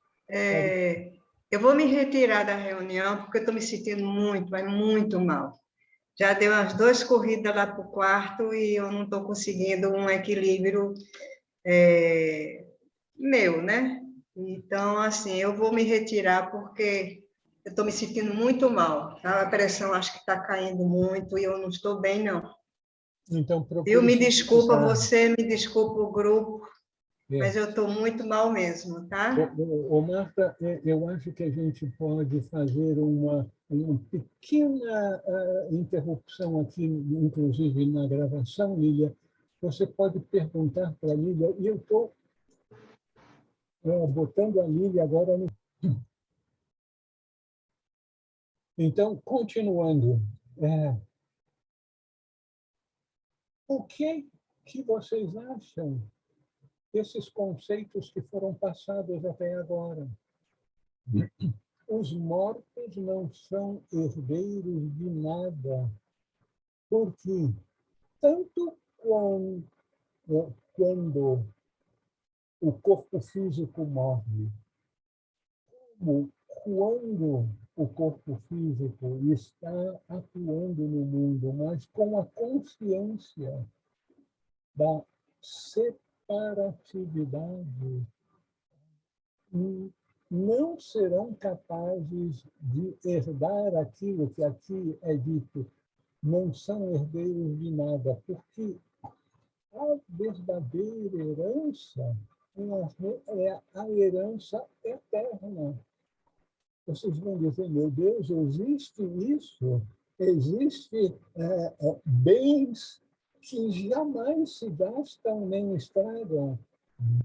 eu vou me retirar da reunião porque eu estou me sentindo muito, mas muito mal. Já deu umas 2 corridas lá para o quarto e eu não estou conseguindo um equilíbrio meu, né? Então, assim, eu vou me retirar porque eu estou me sentindo muito mal. Tá? A pressão acho que está caindo muito e eu não estou bem, não. Então, Eu procure me se desculpa medicar. você, me desculpa o grupo, É. mas eu estou muito mal mesmo, tá? Marta, eu acho que a gente pode fazer uma pequena interrupção aqui, inclusive na gravação, Lília. Você pode perguntar para a Lília, e eu estou botando a Lília agora no. Então, continuando, o que vocês acham desses conceitos que foram passados até agora? Os mortos não são herdeiros de nada, porque tanto quando o corpo físico morre, como quando o corpo físico está atuando no mundo, mas com a consciência da separatividade, não serão capazes de herdar aquilo que aqui é dito, não são herdeiros de nada, porque a verdadeira herança é a herança eterna. Vocês vão dizer, meu Deus, existe isso? Existe bens que jamais se gastam nem estragam?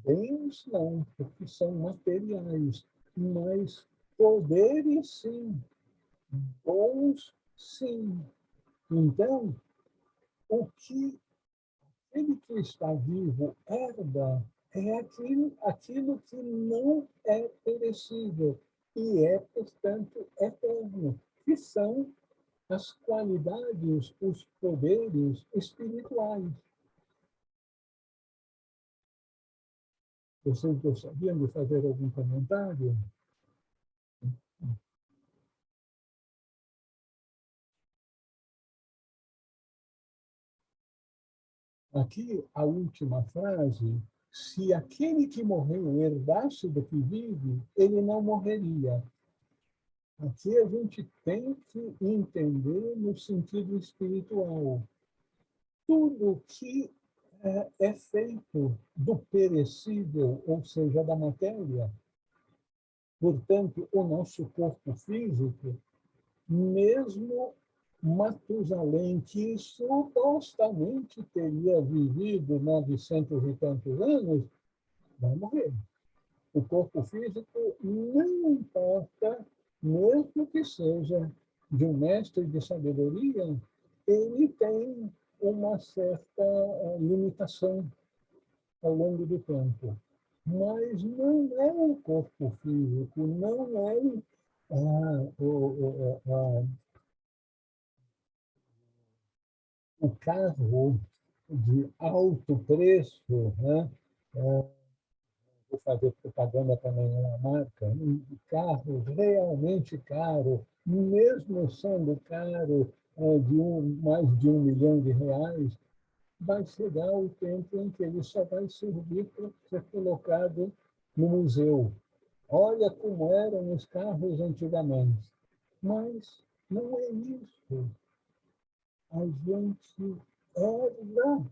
Bens não, porque são materiais, mas poderes sim, bons sim. Então, o que aquele que está vivo herda é aquilo que não é perecível e é, portanto, eterno, que são as qualidades, os poderes espirituais. Vocês gostariam de fazer algum comentário? Aqui, a última frase: se aquele que morreu herdasse do que vive, ele não morreria. Aqui a gente tem que entender no sentido espiritual. Tudo que é feito do perecível, ou seja, da matéria, portanto, o nosso corpo físico, mesmo Matusalém, que supostamente teria vivido 900 e tantos anos, vai morrer. O corpo físico não importa, mesmo que seja de um mestre de sabedoria, ele tem uma certa limitação ao longo do tempo. Mas não é o corpo físico, não é o carro de alto preço, né? Vou fazer propaganda para nenhuma marca, um carro realmente caro, mesmo sendo caro mais de R$ 1 milhão, vai chegar o tempo em que ele só vai servir para ser colocado no museu. Olha como eram os carros antigamente. Mas não é isso. A gente herda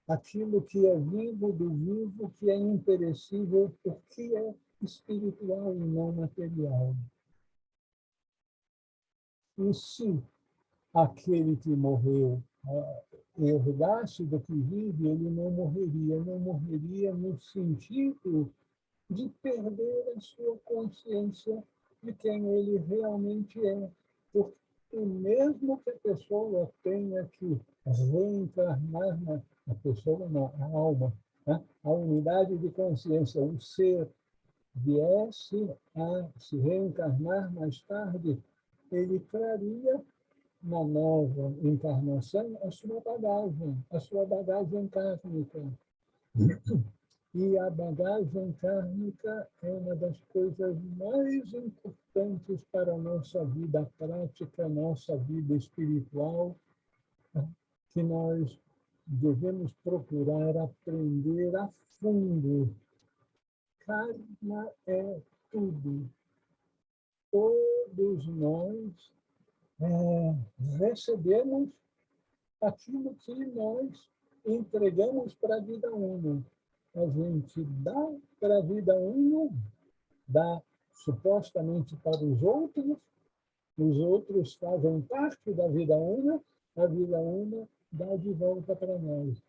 aquilo que é vivo do vivo, que é imperecível, porque é espiritual e não material. E se aquele que morreu herdasse do que vive, ele não morreria no sentido de perder a sua consciência de quem ele realmente é. Porque mesmo que a pessoa tenha que reencarnar na pessoa, não, a alma, né? A unidade de consciência, o ser, viesse a se reencarnar mais tarde, ele traria na nova encarnação a sua bagagem kármica. E a bagagem kármica é uma das coisas mais importantes para a nossa vida prática, nossa vida espiritual, que nós devemos procurar aprender a fundo. Karma é tudo. Todos nós recebemos aquilo que nós entregamos para a vida Uno. A gente dá para a vida Uno, dá supostamente para os outros fazem parte da vida Uno, a vida Uno dá de volta para nós.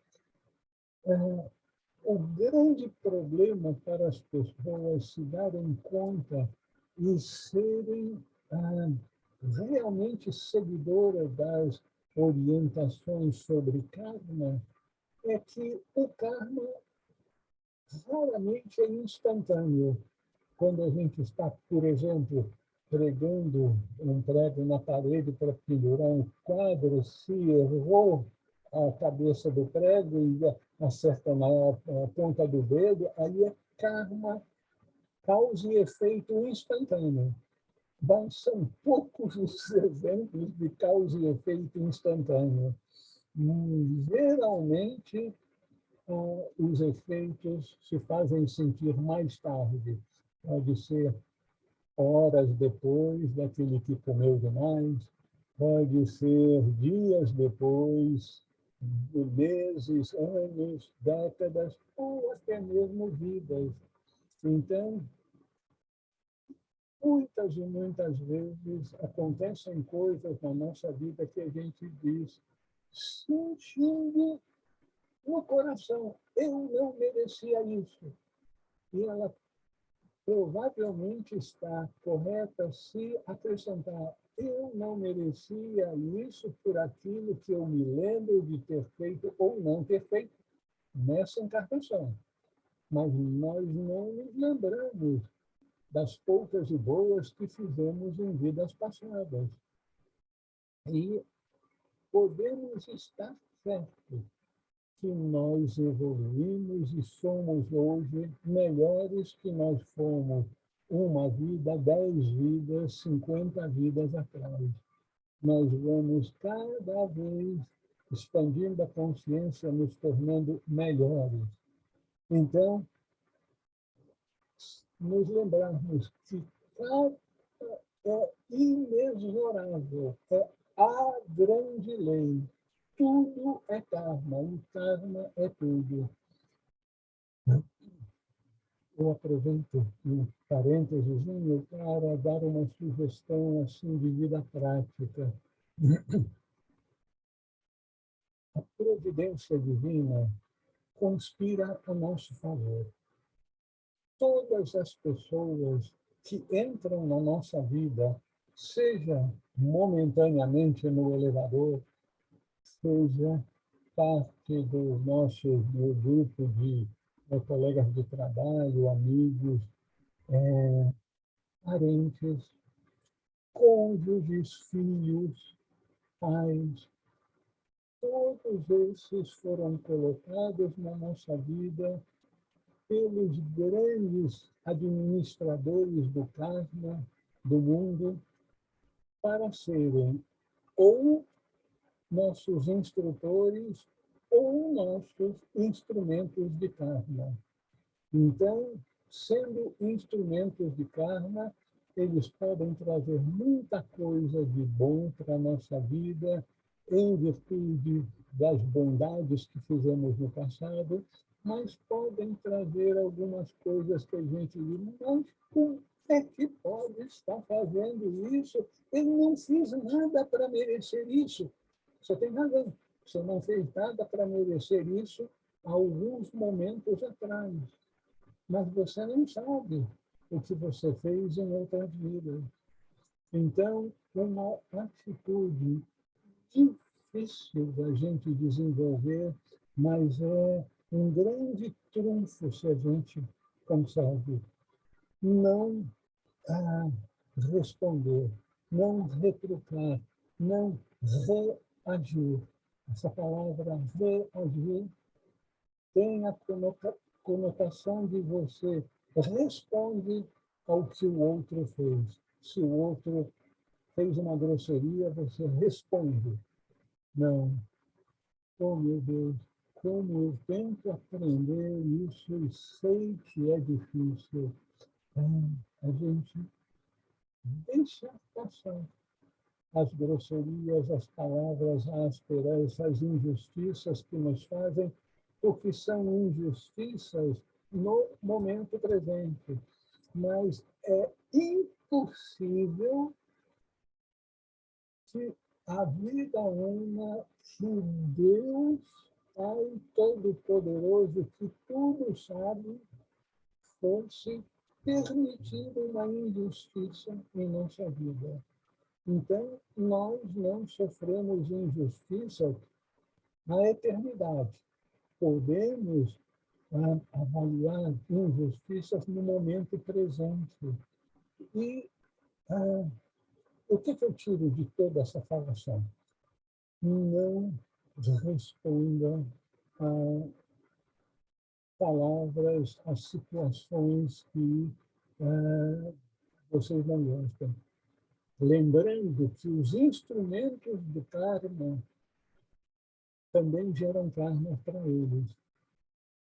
O grande problema para as pessoas se darem conta e serem realmente seguidoras das orientações sobre karma é que o karma raramente é instantâneo. Quando a gente está, por exemplo, pregando um prego na parede para pendurar um quadro, se errou a cabeça do prego e acerta na ponta do dedo, aí é karma, causa e efeito instantâneo. Mas são poucos os exemplos de causa e efeito instantâneo. Geralmente, os efeitos se fazem sentir mais tarde. Pode ser horas depois daquele que comeu demais, pode ser dias depois, meses, anos, décadas, ou até mesmo vidas. Então, muitas e muitas vezes acontecem coisas na nossa vida que a gente diz, sentindo no coração, eu não merecia isso. E ela provavelmente está correta se acrescentar, eu não merecia isso por aquilo que eu me lembro de ter feito ou não ter feito nessa encarnação. Mas nós não nos lembramos das poucas e boas que fizemos em vidas passadas. E podemos estar certos que nós evoluímos e somos hoje melhores que nós fomos uma vida, 10 vidas, 50 vidas atrás. Nós vamos cada vez expandindo a consciência, nos tornando melhores. Então, nos lembrarmos que cada é inexorável, é a grande lei. Tudo é karma, e karma é tudo. Eu aproveito um parênteses para dar uma sugestão assim, de vida prática. A providência divina conspira a nosso favor. Todas as pessoas que entram na nossa vida, seja momentaneamente no elevador, seja parte do nosso grupo de colegas de trabalho, amigos, parentes, cônjuges, filhos, pais, todos esses foram colocados na nossa vida pelos grandes administradores do karma, do mundo, para serem ou nossos instrutores ou nossos instrumentos de karma. Então, sendo instrumentos de karma, eles podem trazer muita coisa de bom para a nossa vida, em virtude das bondades que fizemos no passado, mas podem trazer algumas coisas que a gente diz, mas como é que pode estar fazendo isso? Eu não fiz nada para merecer isso. Você tem razão, você não fez nada para merecer isso há alguns momentos atrás. Mas você não sabe o que você fez em outras vidas. Então, uma atitude difícil da gente desenvolver, mas é um grande trunfo se a gente consegue não responder, não retrucar, não reagir. Essa palavra reagir tem a conotação de você responde ao que o outro fez. Se o outro fez uma grosseria, você responde. Não, Oh, meu Deus, como eu tento aprender isso e sei que é difícil. A gente deixa passar as grosserias, as palavras ásperas, as injustiças que nos fazem, porque são injustiças no momento presente. Mas é impossível que a vida uma que Deus, Pai Todo-Poderoso, que tudo sabe, fosse permitir uma injustiça em nossa vida. Então, nós não sofremos injustiça na eternidade. Podemos avaliar injustiças no momento presente. E o que eu tiro de toda essa falação? Não responda a palavras, a situações que vocês não gostam. Lembrando que os instrumentos do karma também geram karma para eles.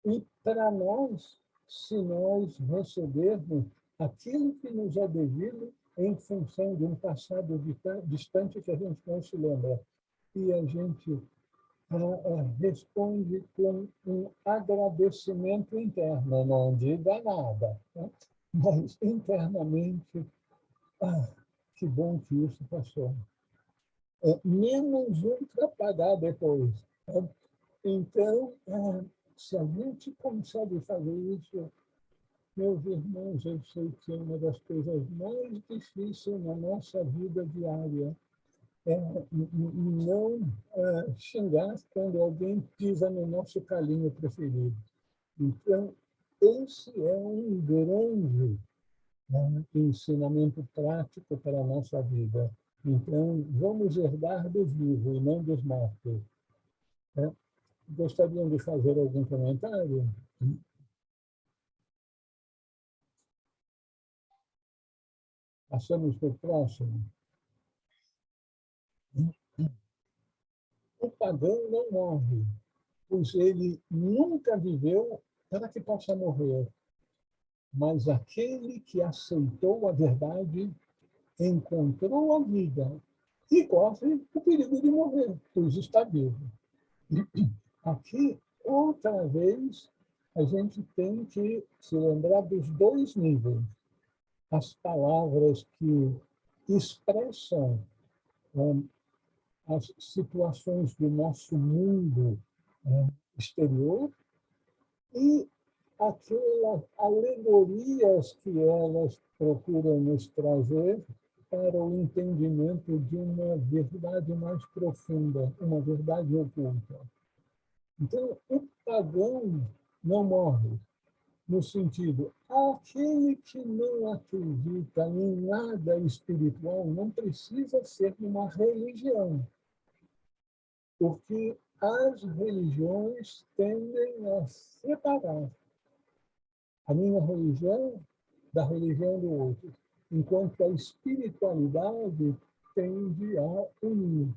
E para nós, se nós recebermos aquilo que nos é devido em função de um passado distante que a gente não se lembra, e a gente responde com um agradecimento interno, não diga nada, né? Mas internamente, que bom que isso passou. Menos um para pagar depois. Né? Então, se a gente consegue fazer isso, meus irmãos, eu sei que é uma das coisas mais difíceis na nossa vida diária. Não xingar quando alguém pisa no nosso calinho preferido. Então, esse é um grande ensinamento prático para a nossa vida. Então, vamos herdar do vivo e não dos mortos. Gostariam de fazer algum comentário? Passamos para o próximo. O pagão não morre, pois ele nunca viveu para que possa morrer. Mas aquele que aceitou a verdade encontrou a vida e corre o perigo de morrer, pois está vivo. Aqui, outra vez, a gente tem que se lembrar dos dois níveis. As palavras que expressam as situações do nosso mundo exterior e aquelas alegorias que elas procuram nos trazer para o entendimento de uma verdade mais profunda, uma verdade oculta. Então, o pagão não morre, no sentido, aquele que não acredita em nada espiritual não precisa ser uma religião, porque as religiões tendem a separar a minha religião da religião do outro, enquanto a espiritualidade tende a unir.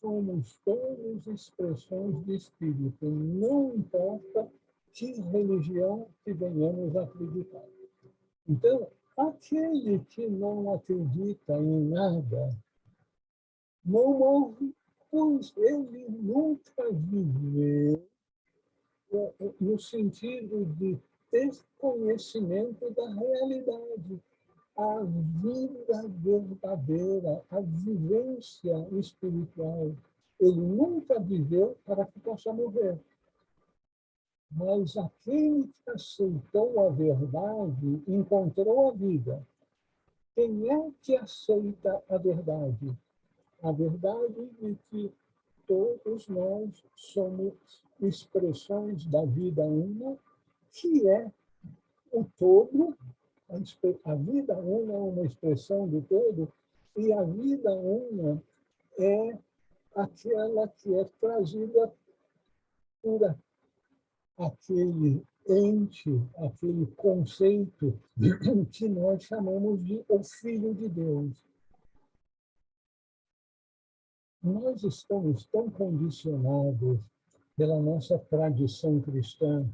Somos todos expressões de espírito, não importa que religião que venhamos a acreditar. Então, aquele que não acredita em nada não morre, pois ele nunca viveu no sentido de ter conhecimento da realidade, a vida verdadeira, a vivência espiritual. Ele nunca viveu para que possa morrer. Mas aquele que aceitou a verdade encontrou a vida. Quem é que aceita a verdade? A verdade de que todos nós somos expressões da vida uma, que é o todo. A vida uma é uma expressão do todo, e a vida uma é aquela que é trazida por aquele ente, aquele conceito que nós chamamos de o Filho de Deus. nós estamos tão condicionados pela nossa tradição cristã,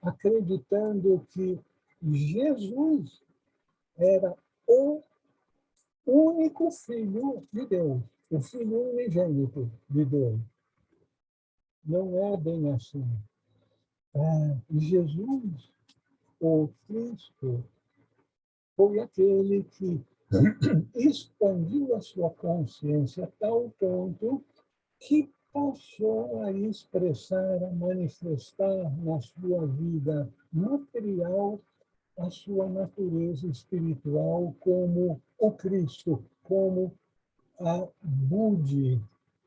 acreditando que Jesus era o único Filho de Deus, o Filho unigênito de Deus. Não é bem assim. Jesus, o Cristo, foi aquele que expandiu a sua consciência a tal ponto que passou a expressar, a manifestar na sua vida material a sua natureza espiritual como o Cristo, como a Budi,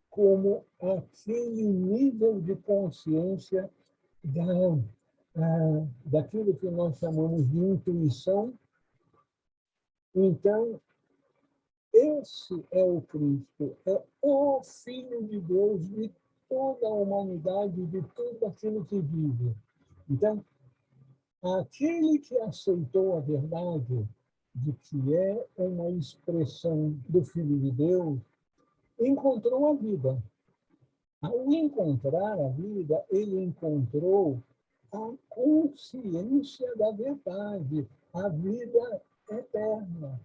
como aquele nível de consciência daquilo que nós chamamos de intuição. Então, esse é o Cristo, é o Filho de Deus de toda a humanidade, de tudo aquilo que vive. Então, aquele que aceitou a verdade de que é uma expressão do Filho de Deus, encontrou a vida. Ao encontrar a vida, ele encontrou a consciência da verdade, a vida eterna.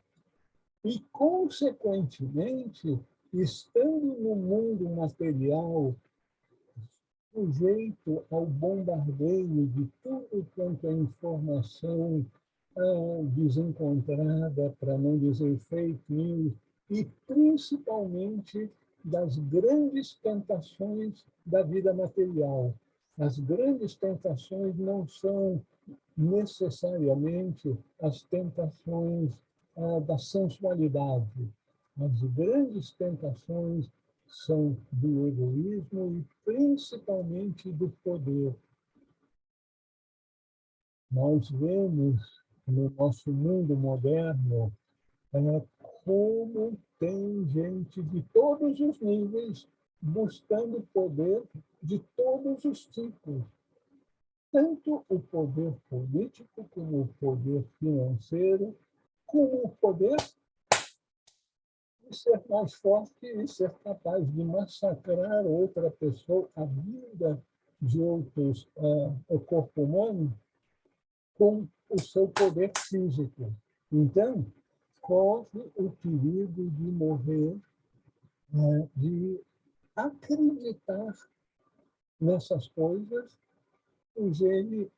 E, consequentemente, estando no mundo material, sujeito ao bombardeio de tudo quanto é informação desencontrada, para não dizer fake news, e principalmente das grandes tentações da vida material. As grandes tentações não são necessariamente as tentações da sensualidade. As grandes tentações são do egoísmo e principalmente do poder. Nós vemos no nosso mundo moderno como tem gente de todos os níveis buscando poder de todos os tipos. Tanto o poder político, como o poder financeiro, como o poder de ser mais forte e ser capaz de massacrar outra pessoa, a vida de outros, o corpo humano, com o seu poder físico. Então, corre o perigo de morrer, de acreditar nessas coisas, pois ele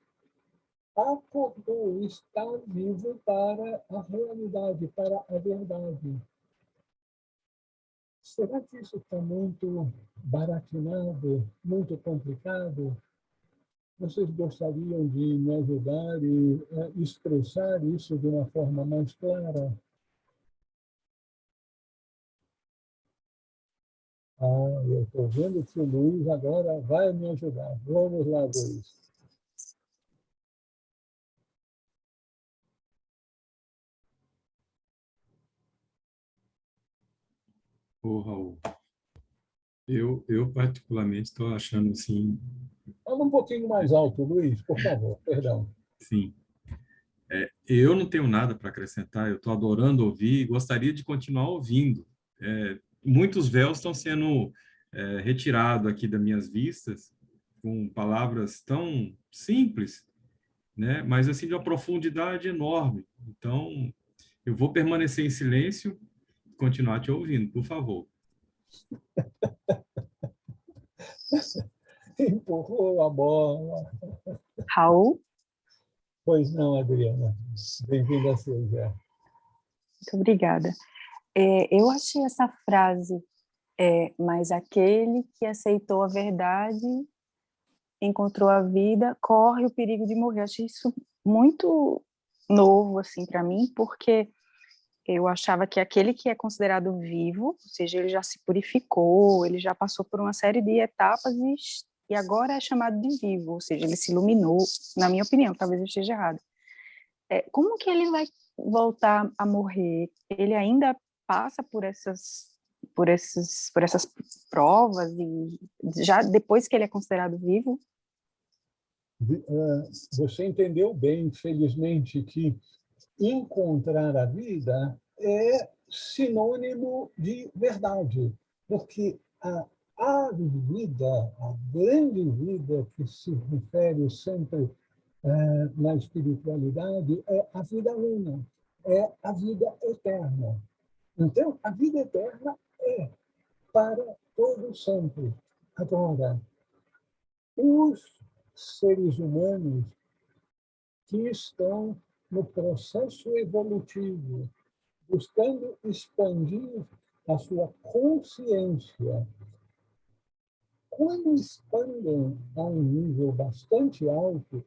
acordou, está vivo para a realidade, para a verdade. Será que isso está muito baratinado, muito complicado? Vocês gostariam de me ajudar e expressar isso de uma forma mais clara? Eu estou vendo que o Luiz agora vai me ajudar. Vamos lá, Luiz. Ô, Raul, eu particularmente estou achando assim, Fala um pouquinho mais alto, Luiz, por favor, perdão. sim, eu não tenho nada para acrescentar, eu estou adorando ouvir e gostaria de continuar ouvindo. Muitos véus estão sendo retirados aqui das minhas vistas, com palavras tão simples, né? Mas assim de uma profundidade enorme. Então, eu vou permanecer em silêncio e continuar te ouvindo, por favor. Empurrou a bola. Raul, Pois não, Adriana. Bem-vinda a ser, Zé. muito obrigada. Eu achei essa frase, mas aquele que aceitou a verdade, encontrou a vida, corre o perigo de morrer. Eu achei isso muito novo, assim, para mim, porque eu achava que aquele que é considerado vivo, ou seja, ele já se purificou, ele já passou por uma série de etapas e agora é chamado de vivo, ou seja, ele se iluminou, na minha opinião, talvez eu esteja errado. Como que ele vai voltar a morrer? Ele ainda passa por essas provas e já depois que ele é considerado vivo? Você entendeu bem, felizmente, que encontrar a vida é sinônimo de verdade, porque a vida, a grande vida que se refere sempre na espiritualidade é a vida una, é a vida eterna. Então, a vida eterna é para todo sempre. Agora, os seres humanos que estão no processo evolutivo, buscando expandir a sua consciência, quando expandem a um nível bastante alto,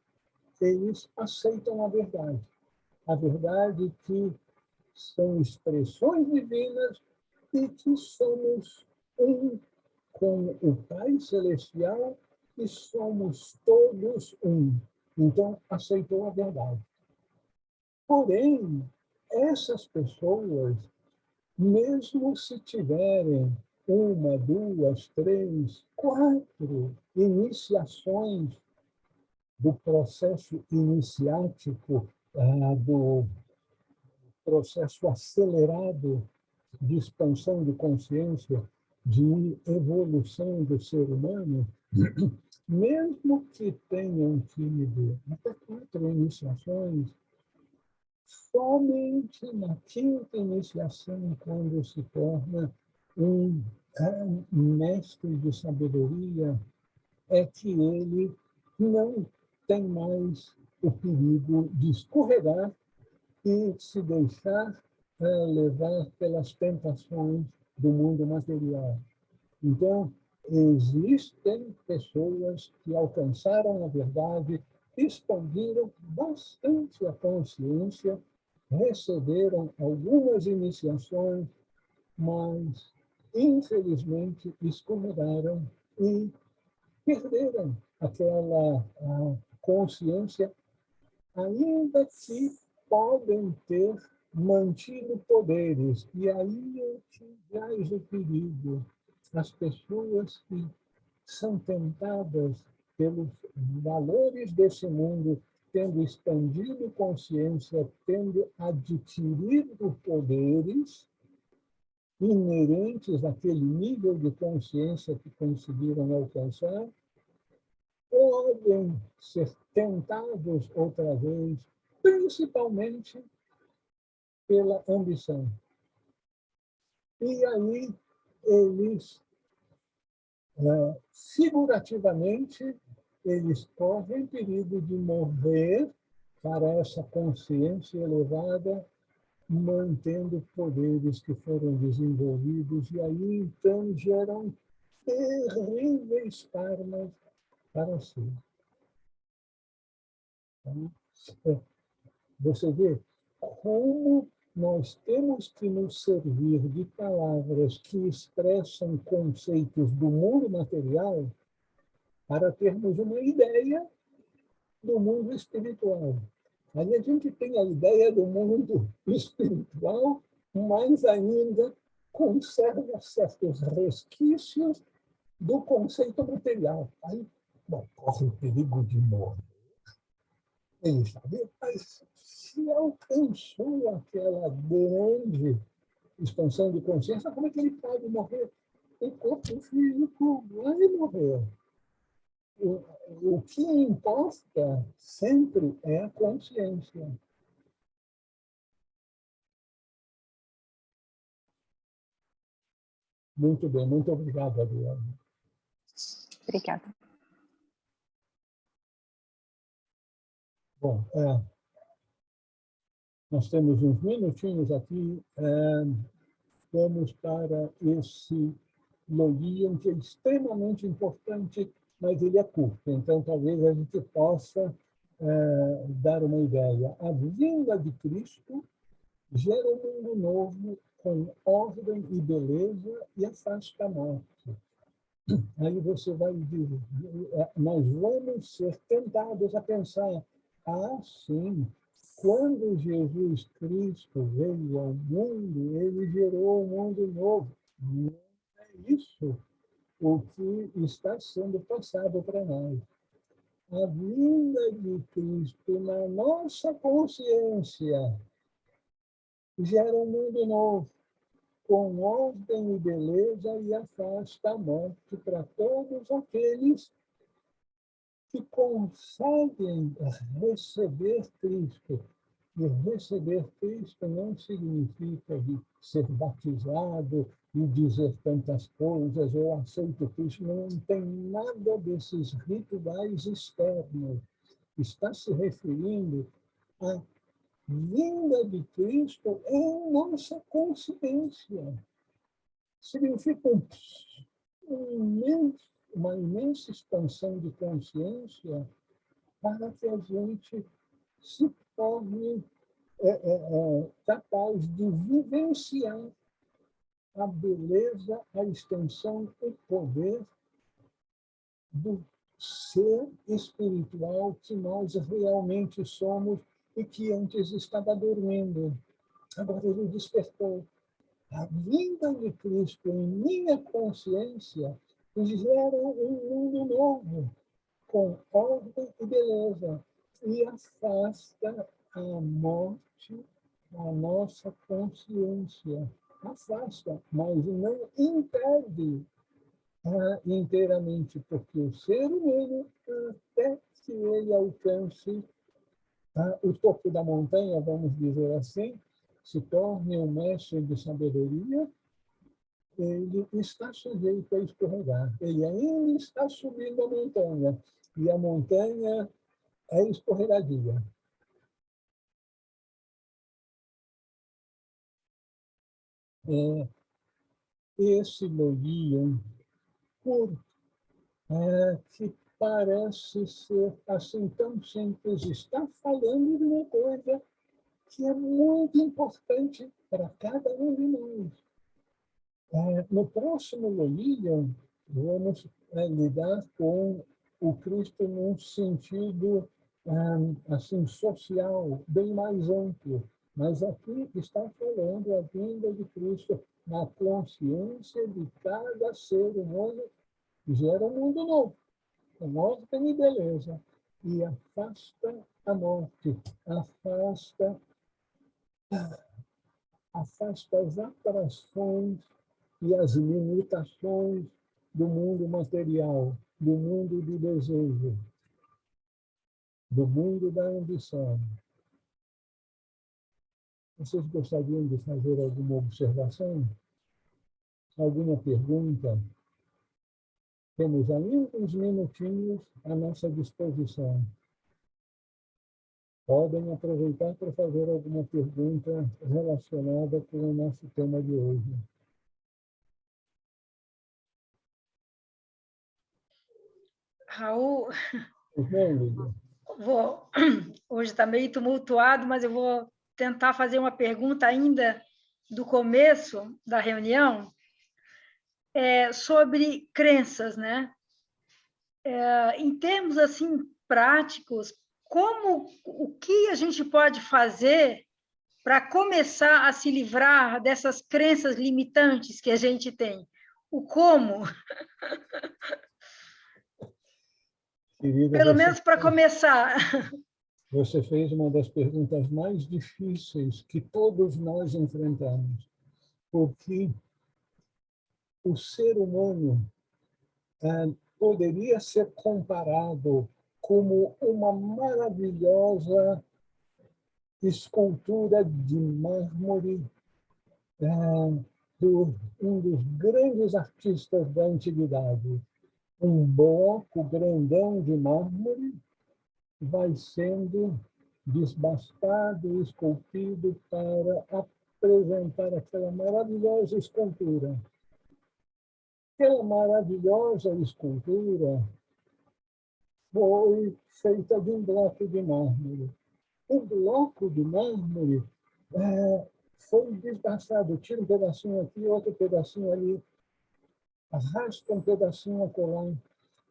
eles aceitam a verdade. A verdade que são expressões divinas e que somos um com o Pai Celestial e somos todos um. Então, aceitou a verdade. Porém, essas pessoas, mesmo se tiverem uma, duas, três, quatro iniciações do processo iniciático, do processo acelerado de expansão de consciência, de evolução do ser humano, mesmo que tenham tido até 4 iniciações, somente na 5ª iniciação, quando se torna um mestre de sabedoria, é que ele não tem mais o perigo de escorregar e se deixar levar pelas tentações do mundo material. Então, existem pessoas que alcançaram a verdade, expandiram bastante a consciência, receberam algumas iniciações, mas, infelizmente, escorregaram e perderam aquela consciência, ainda que podem ter mantido poderes. E aí é que jaz o perigo. As pessoas que são tentadas pelos valores desse mundo, tendo expandido consciência, tendo adquirido poderes inerentes àquele nível de consciência que conseguiram alcançar, podem ser tentados outra vez, principalmente pela ambição. E aí eles, figurativamente, eles correm perigo de morrer para essa consciência elevada, mantendo poderes que foram desenvolvidos, e aí, então, geram terríveis karmas para si. Você vê como nós temos que nos servir de palavras que expressam conceitos do mundo material para termos uma ideia do mundo espiritual. Aí a gente tem a ideia do mundo espiritual, mas ainda conserva certos resquícios do conceito material. Aí, bom, corre o perigo de morrer. Ele sabe, mas se alcançou aquela grande expansão de consciência, como é que ele pode morrer? O corpo físico vai morrer. O que importa sempre é a consciência. Muito bem, muito obrigado, Adriana. Obrigada. Bom, nós temos uns minutinhos aqui. Vamos para esse login, que é extremamente importante, mas ele é curto. Então, talvez a gente possa dar uma ideia. A vinda de Cristo gera um mundo novo com ordem e beleza e afasta a morte. Aí você vai dizer, nós vamos ser tentados a pensar, sim, quando Jesus Cristo veio ao mundo, ele gerou um mundo novo. Não é isso o que está sendo passado para nós. A vinda de Cristo na nossa consciência gera um mundo novo. com ordem e beleza e afasta a morte para todos aqueles que conseguem receber Cristo. E receber Cristo não significa de ser batizado e dizer tantas coisas, eu aceito Cristo, não tem nada desses rituais externos. Está se referindo à vinda de Cristo em nossa consciência. Significa uma imensa expansão de consciência para que a gente se torne capaz de vivenciar a beleza, a extensão, o poder do ser espiritual que nós realmente somos e que antes estava dormindo. Agora ele despertou. A vinda de Cristo em minha consciência gera um mundo novo, com ordem e beleza, e afasta a morte da nossa consciência. Afasta, mas não impede inteiramente, porque o ser humano, até que ele alcance o topo da montanha, vamos dizer assim, se torne um mestre de sabedoria, ele está sujeito a escorregar. Ele ainda está subindo a montanha, e a montanha é escorregadia. Esse Lorian, que parece ser assim tão simples, está falando de uma coisa que é muito importante para cada um de nós. No próximo Lorian, vamos lidar com o Cristo num sentido assim social, bem mais amplo. Mas aqui está falando a vinda de Cristo na consciência de cada ser humano, que gera um mundo novo, com ordem e beleza, e afasta a morte, afasta as atrações e as limitações do mundo material, do mundo do desejo, do mundo da ambição. Vocês gostariam de fazer alguma observação? Alguma pergunta? Temos ainda uns minutinhos à nossa disposição. Podem aproveitar para fazer alguma pergunta relacionada com o nosso tema de hoje. Raul, Não, Lídia. hoje está meio tumultuado, mas eu vou tentar fazer uma pergunta ainda do começo da reunião sobre crenças, né? Em termos assim práticos, o que a gente pode fazer para começar a se livrar dessas crenças limitantes que a gente tem? O como? Querida, Pelo menos para começar. Você fez uma das perguntas mais difíceis que todos nós enfrentamos, porque o ser humano poderia ser comparado como uma maravilhosa escultura de mármore um dos grandes artistas da antiguidade. Um bloco grandão de mármore vai sendo desbastado, esculpido para apresentar aquela maravilhosa escultura. Aquela maravilhosa escultura foi feita de um bloco de mármore. O bloco de mármore foi desgastado, tira um pedacinho aqui, outro pedacinho ali, arrasta um pedacinho acolá.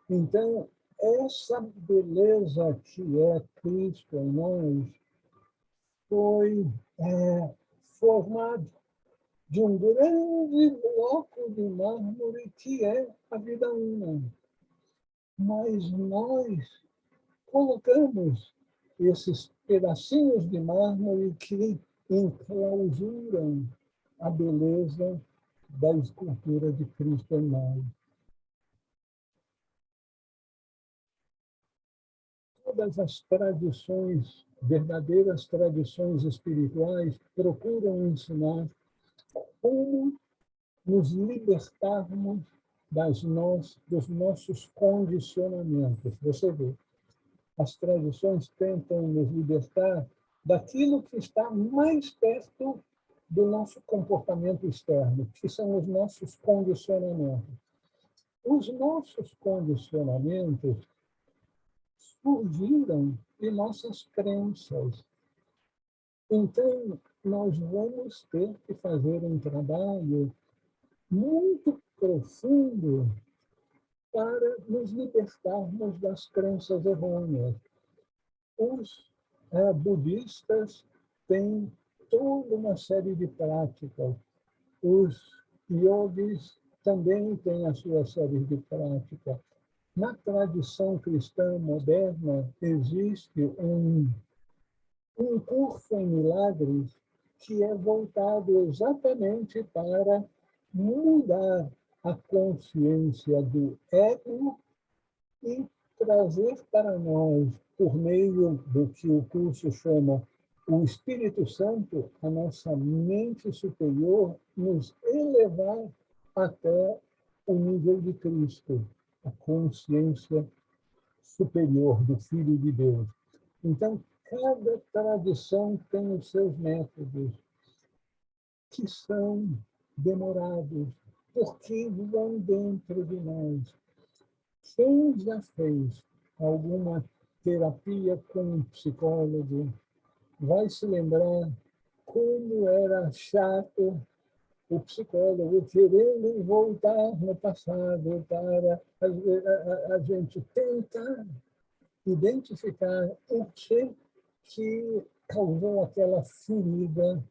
Então, essa beleza que é Cristo em nós foi formada de um grande bloco de mármore que é a vida uma. Mas nós colocamos esses pedacinhos de mármore que enclausuram a beleza da escultura de Cristo em nós. Todas as tradições, verdadeiras tradições espirituais, procuram ensinar como nos libertarmos dos nossos condicionamentos. Você vê, as tradições tentam nos libertar daquilo que está mais perto do nosso comportamento externo, que são os nossos condicionamentos. Os nossos condicionamentos surgiram de nossas crenças. Então, nós vamos ter que fazer um trabalho muito profundo para nos libertarmos das crenças errôneas. Os budistas têm toda uma série de práticas. Os yogis também têm a sua série de práticas. Na tradição cristã moderna, existe um curso em milagres que é voltado exatamente para mudar a consciência do ego e trazer para nós, por meio do que o curso chama o Espírito Santo, a nossa mente superior, nos elevar até o nível de Cristo, a consciência superior do Filho de Deus. Então, cada tradição tem os seus métodos, que são demorados, porque vão dentro de nós. Quem já fez alguma terapia com um psicólogo vai se lembrar como era chato o psicólogo querendo voltar no passado para a gente tentar identificar o que causou aquela ferida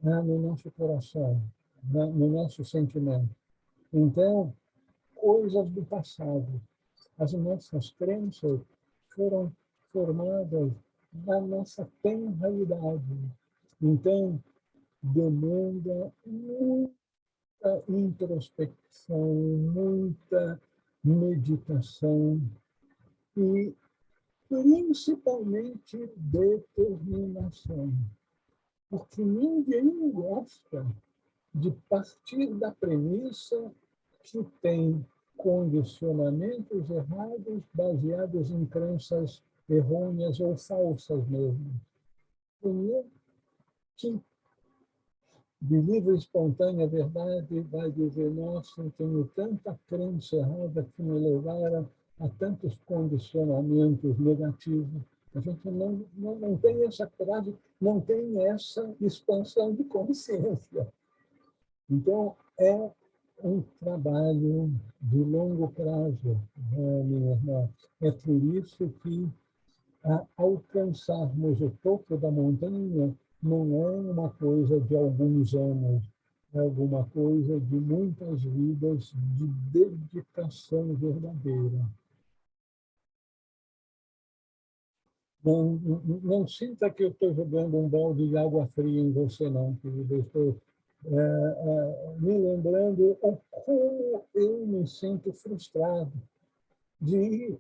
no nosso coração, no nosso sentimento. Então, coisas do passado. As nossas crenças foram formadas na nossa tenra idade. Então, demanda muita introspecção, muita meditação e, principalmente, determinação. Porque ninguém gosta de partir da premissa que tem condicionamentos errados baseados em crenças errôneas ou falsas mesmo. Primeiro, que de livre e espontânea verdade vai dizer, nossa, eu tenho tanta crença errada que me levaram a tantos condicionamentos negativos. A gente não tem essa coragem, não tem essa expansão de consciência. Então, é um trabalho de longo prazo, minha irmã. É por isso que alcançarmos o topo da montanha não é uma coisa de alguns anos, é alguma coisa de muitas vidas de dedicação verdadeira. Não sinta que eu estou jogando um balde de água fria em você, não, querido. Eu estou me lembrando o como eu me sinto frustrado de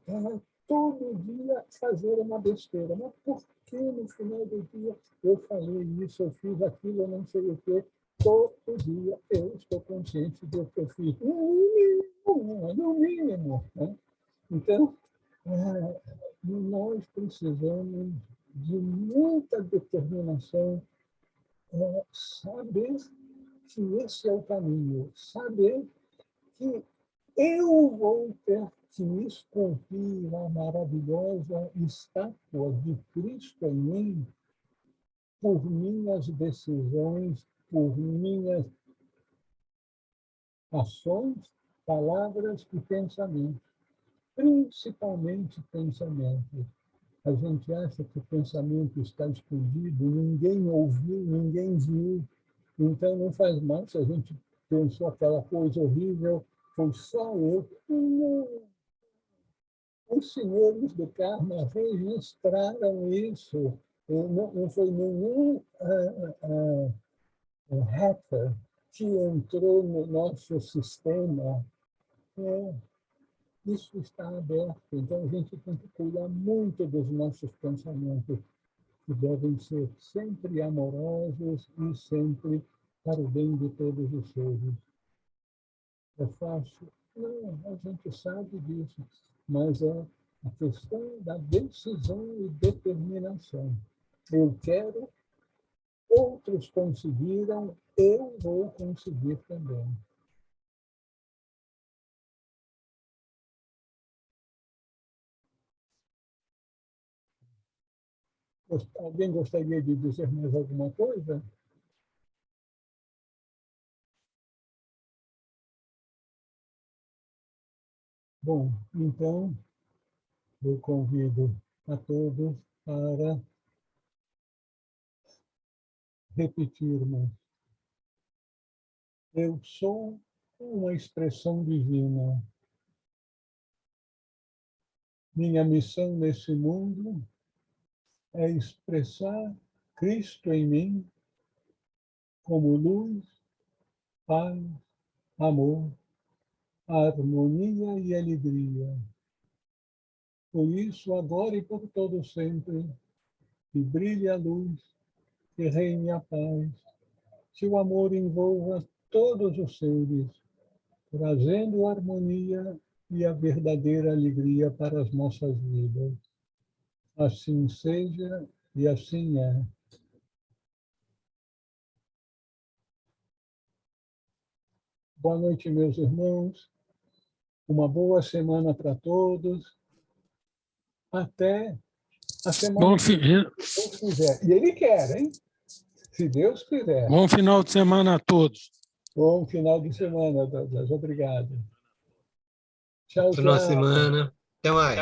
todo dia fazer uma besteira. Mas por que no final do dia eu falei isso, eu fiz aquilo, eu não sei o quê? Todo dia eu estou consciente do que eu fiz. No mínimo. Né? Então, nós precisamos de muita determinação, saber que esse é o caminho, saber que eu vou ter que esculpir a maravilhosa estátua de Cristo em mim por minhas decisões, por minhas ações, palavras e pensamentos, principalmente pensamentos. A gente acha que o pensamento está escondido, ninguém ouviu, ninguém viu, então não faz mal se a gente pensou aquela coisa horrível, foi só eu. Não. Os senhores do karma registraram isso. Não foi nenhum hacker que entrou no nosso sistema, isso está aberto. Então, a gente tem que cuidar muito dos nossos pensamentos, que devem ser sempre amorosos e sempre para o bem de todos os seres. É fácil? Não, a gente sabe disso, mas é a questão da decisão e determinação. Eu quero, outros conseguiram, eu vou conseguir também. Alguém gostaria de dizer mais alguma coisa? Bom, então, eu convido a todos para repetirmos. Eu sou uma expressão divina. Minha missão nesse mundo é expressar Cristo em mim como luz, paz, amor, harmonia e alegria. Por isso, agora e por todo sempre, que brilhe a luz, que reine a paz, que o amor envolva todos os seres, trazendo harmonia e a verdadeira alegria para as nossas vidas. Assim seja e assim é. Boa noite, meus irmãos. Uma boa semana para todos. Até a semana que Deus quiser. E Ele quer, hein? Se Deus quiser. Bom final de semana a todos. Bom final de semana, Douglas. Obrigado. Tchau, Próxima tchau. semana. Até mais.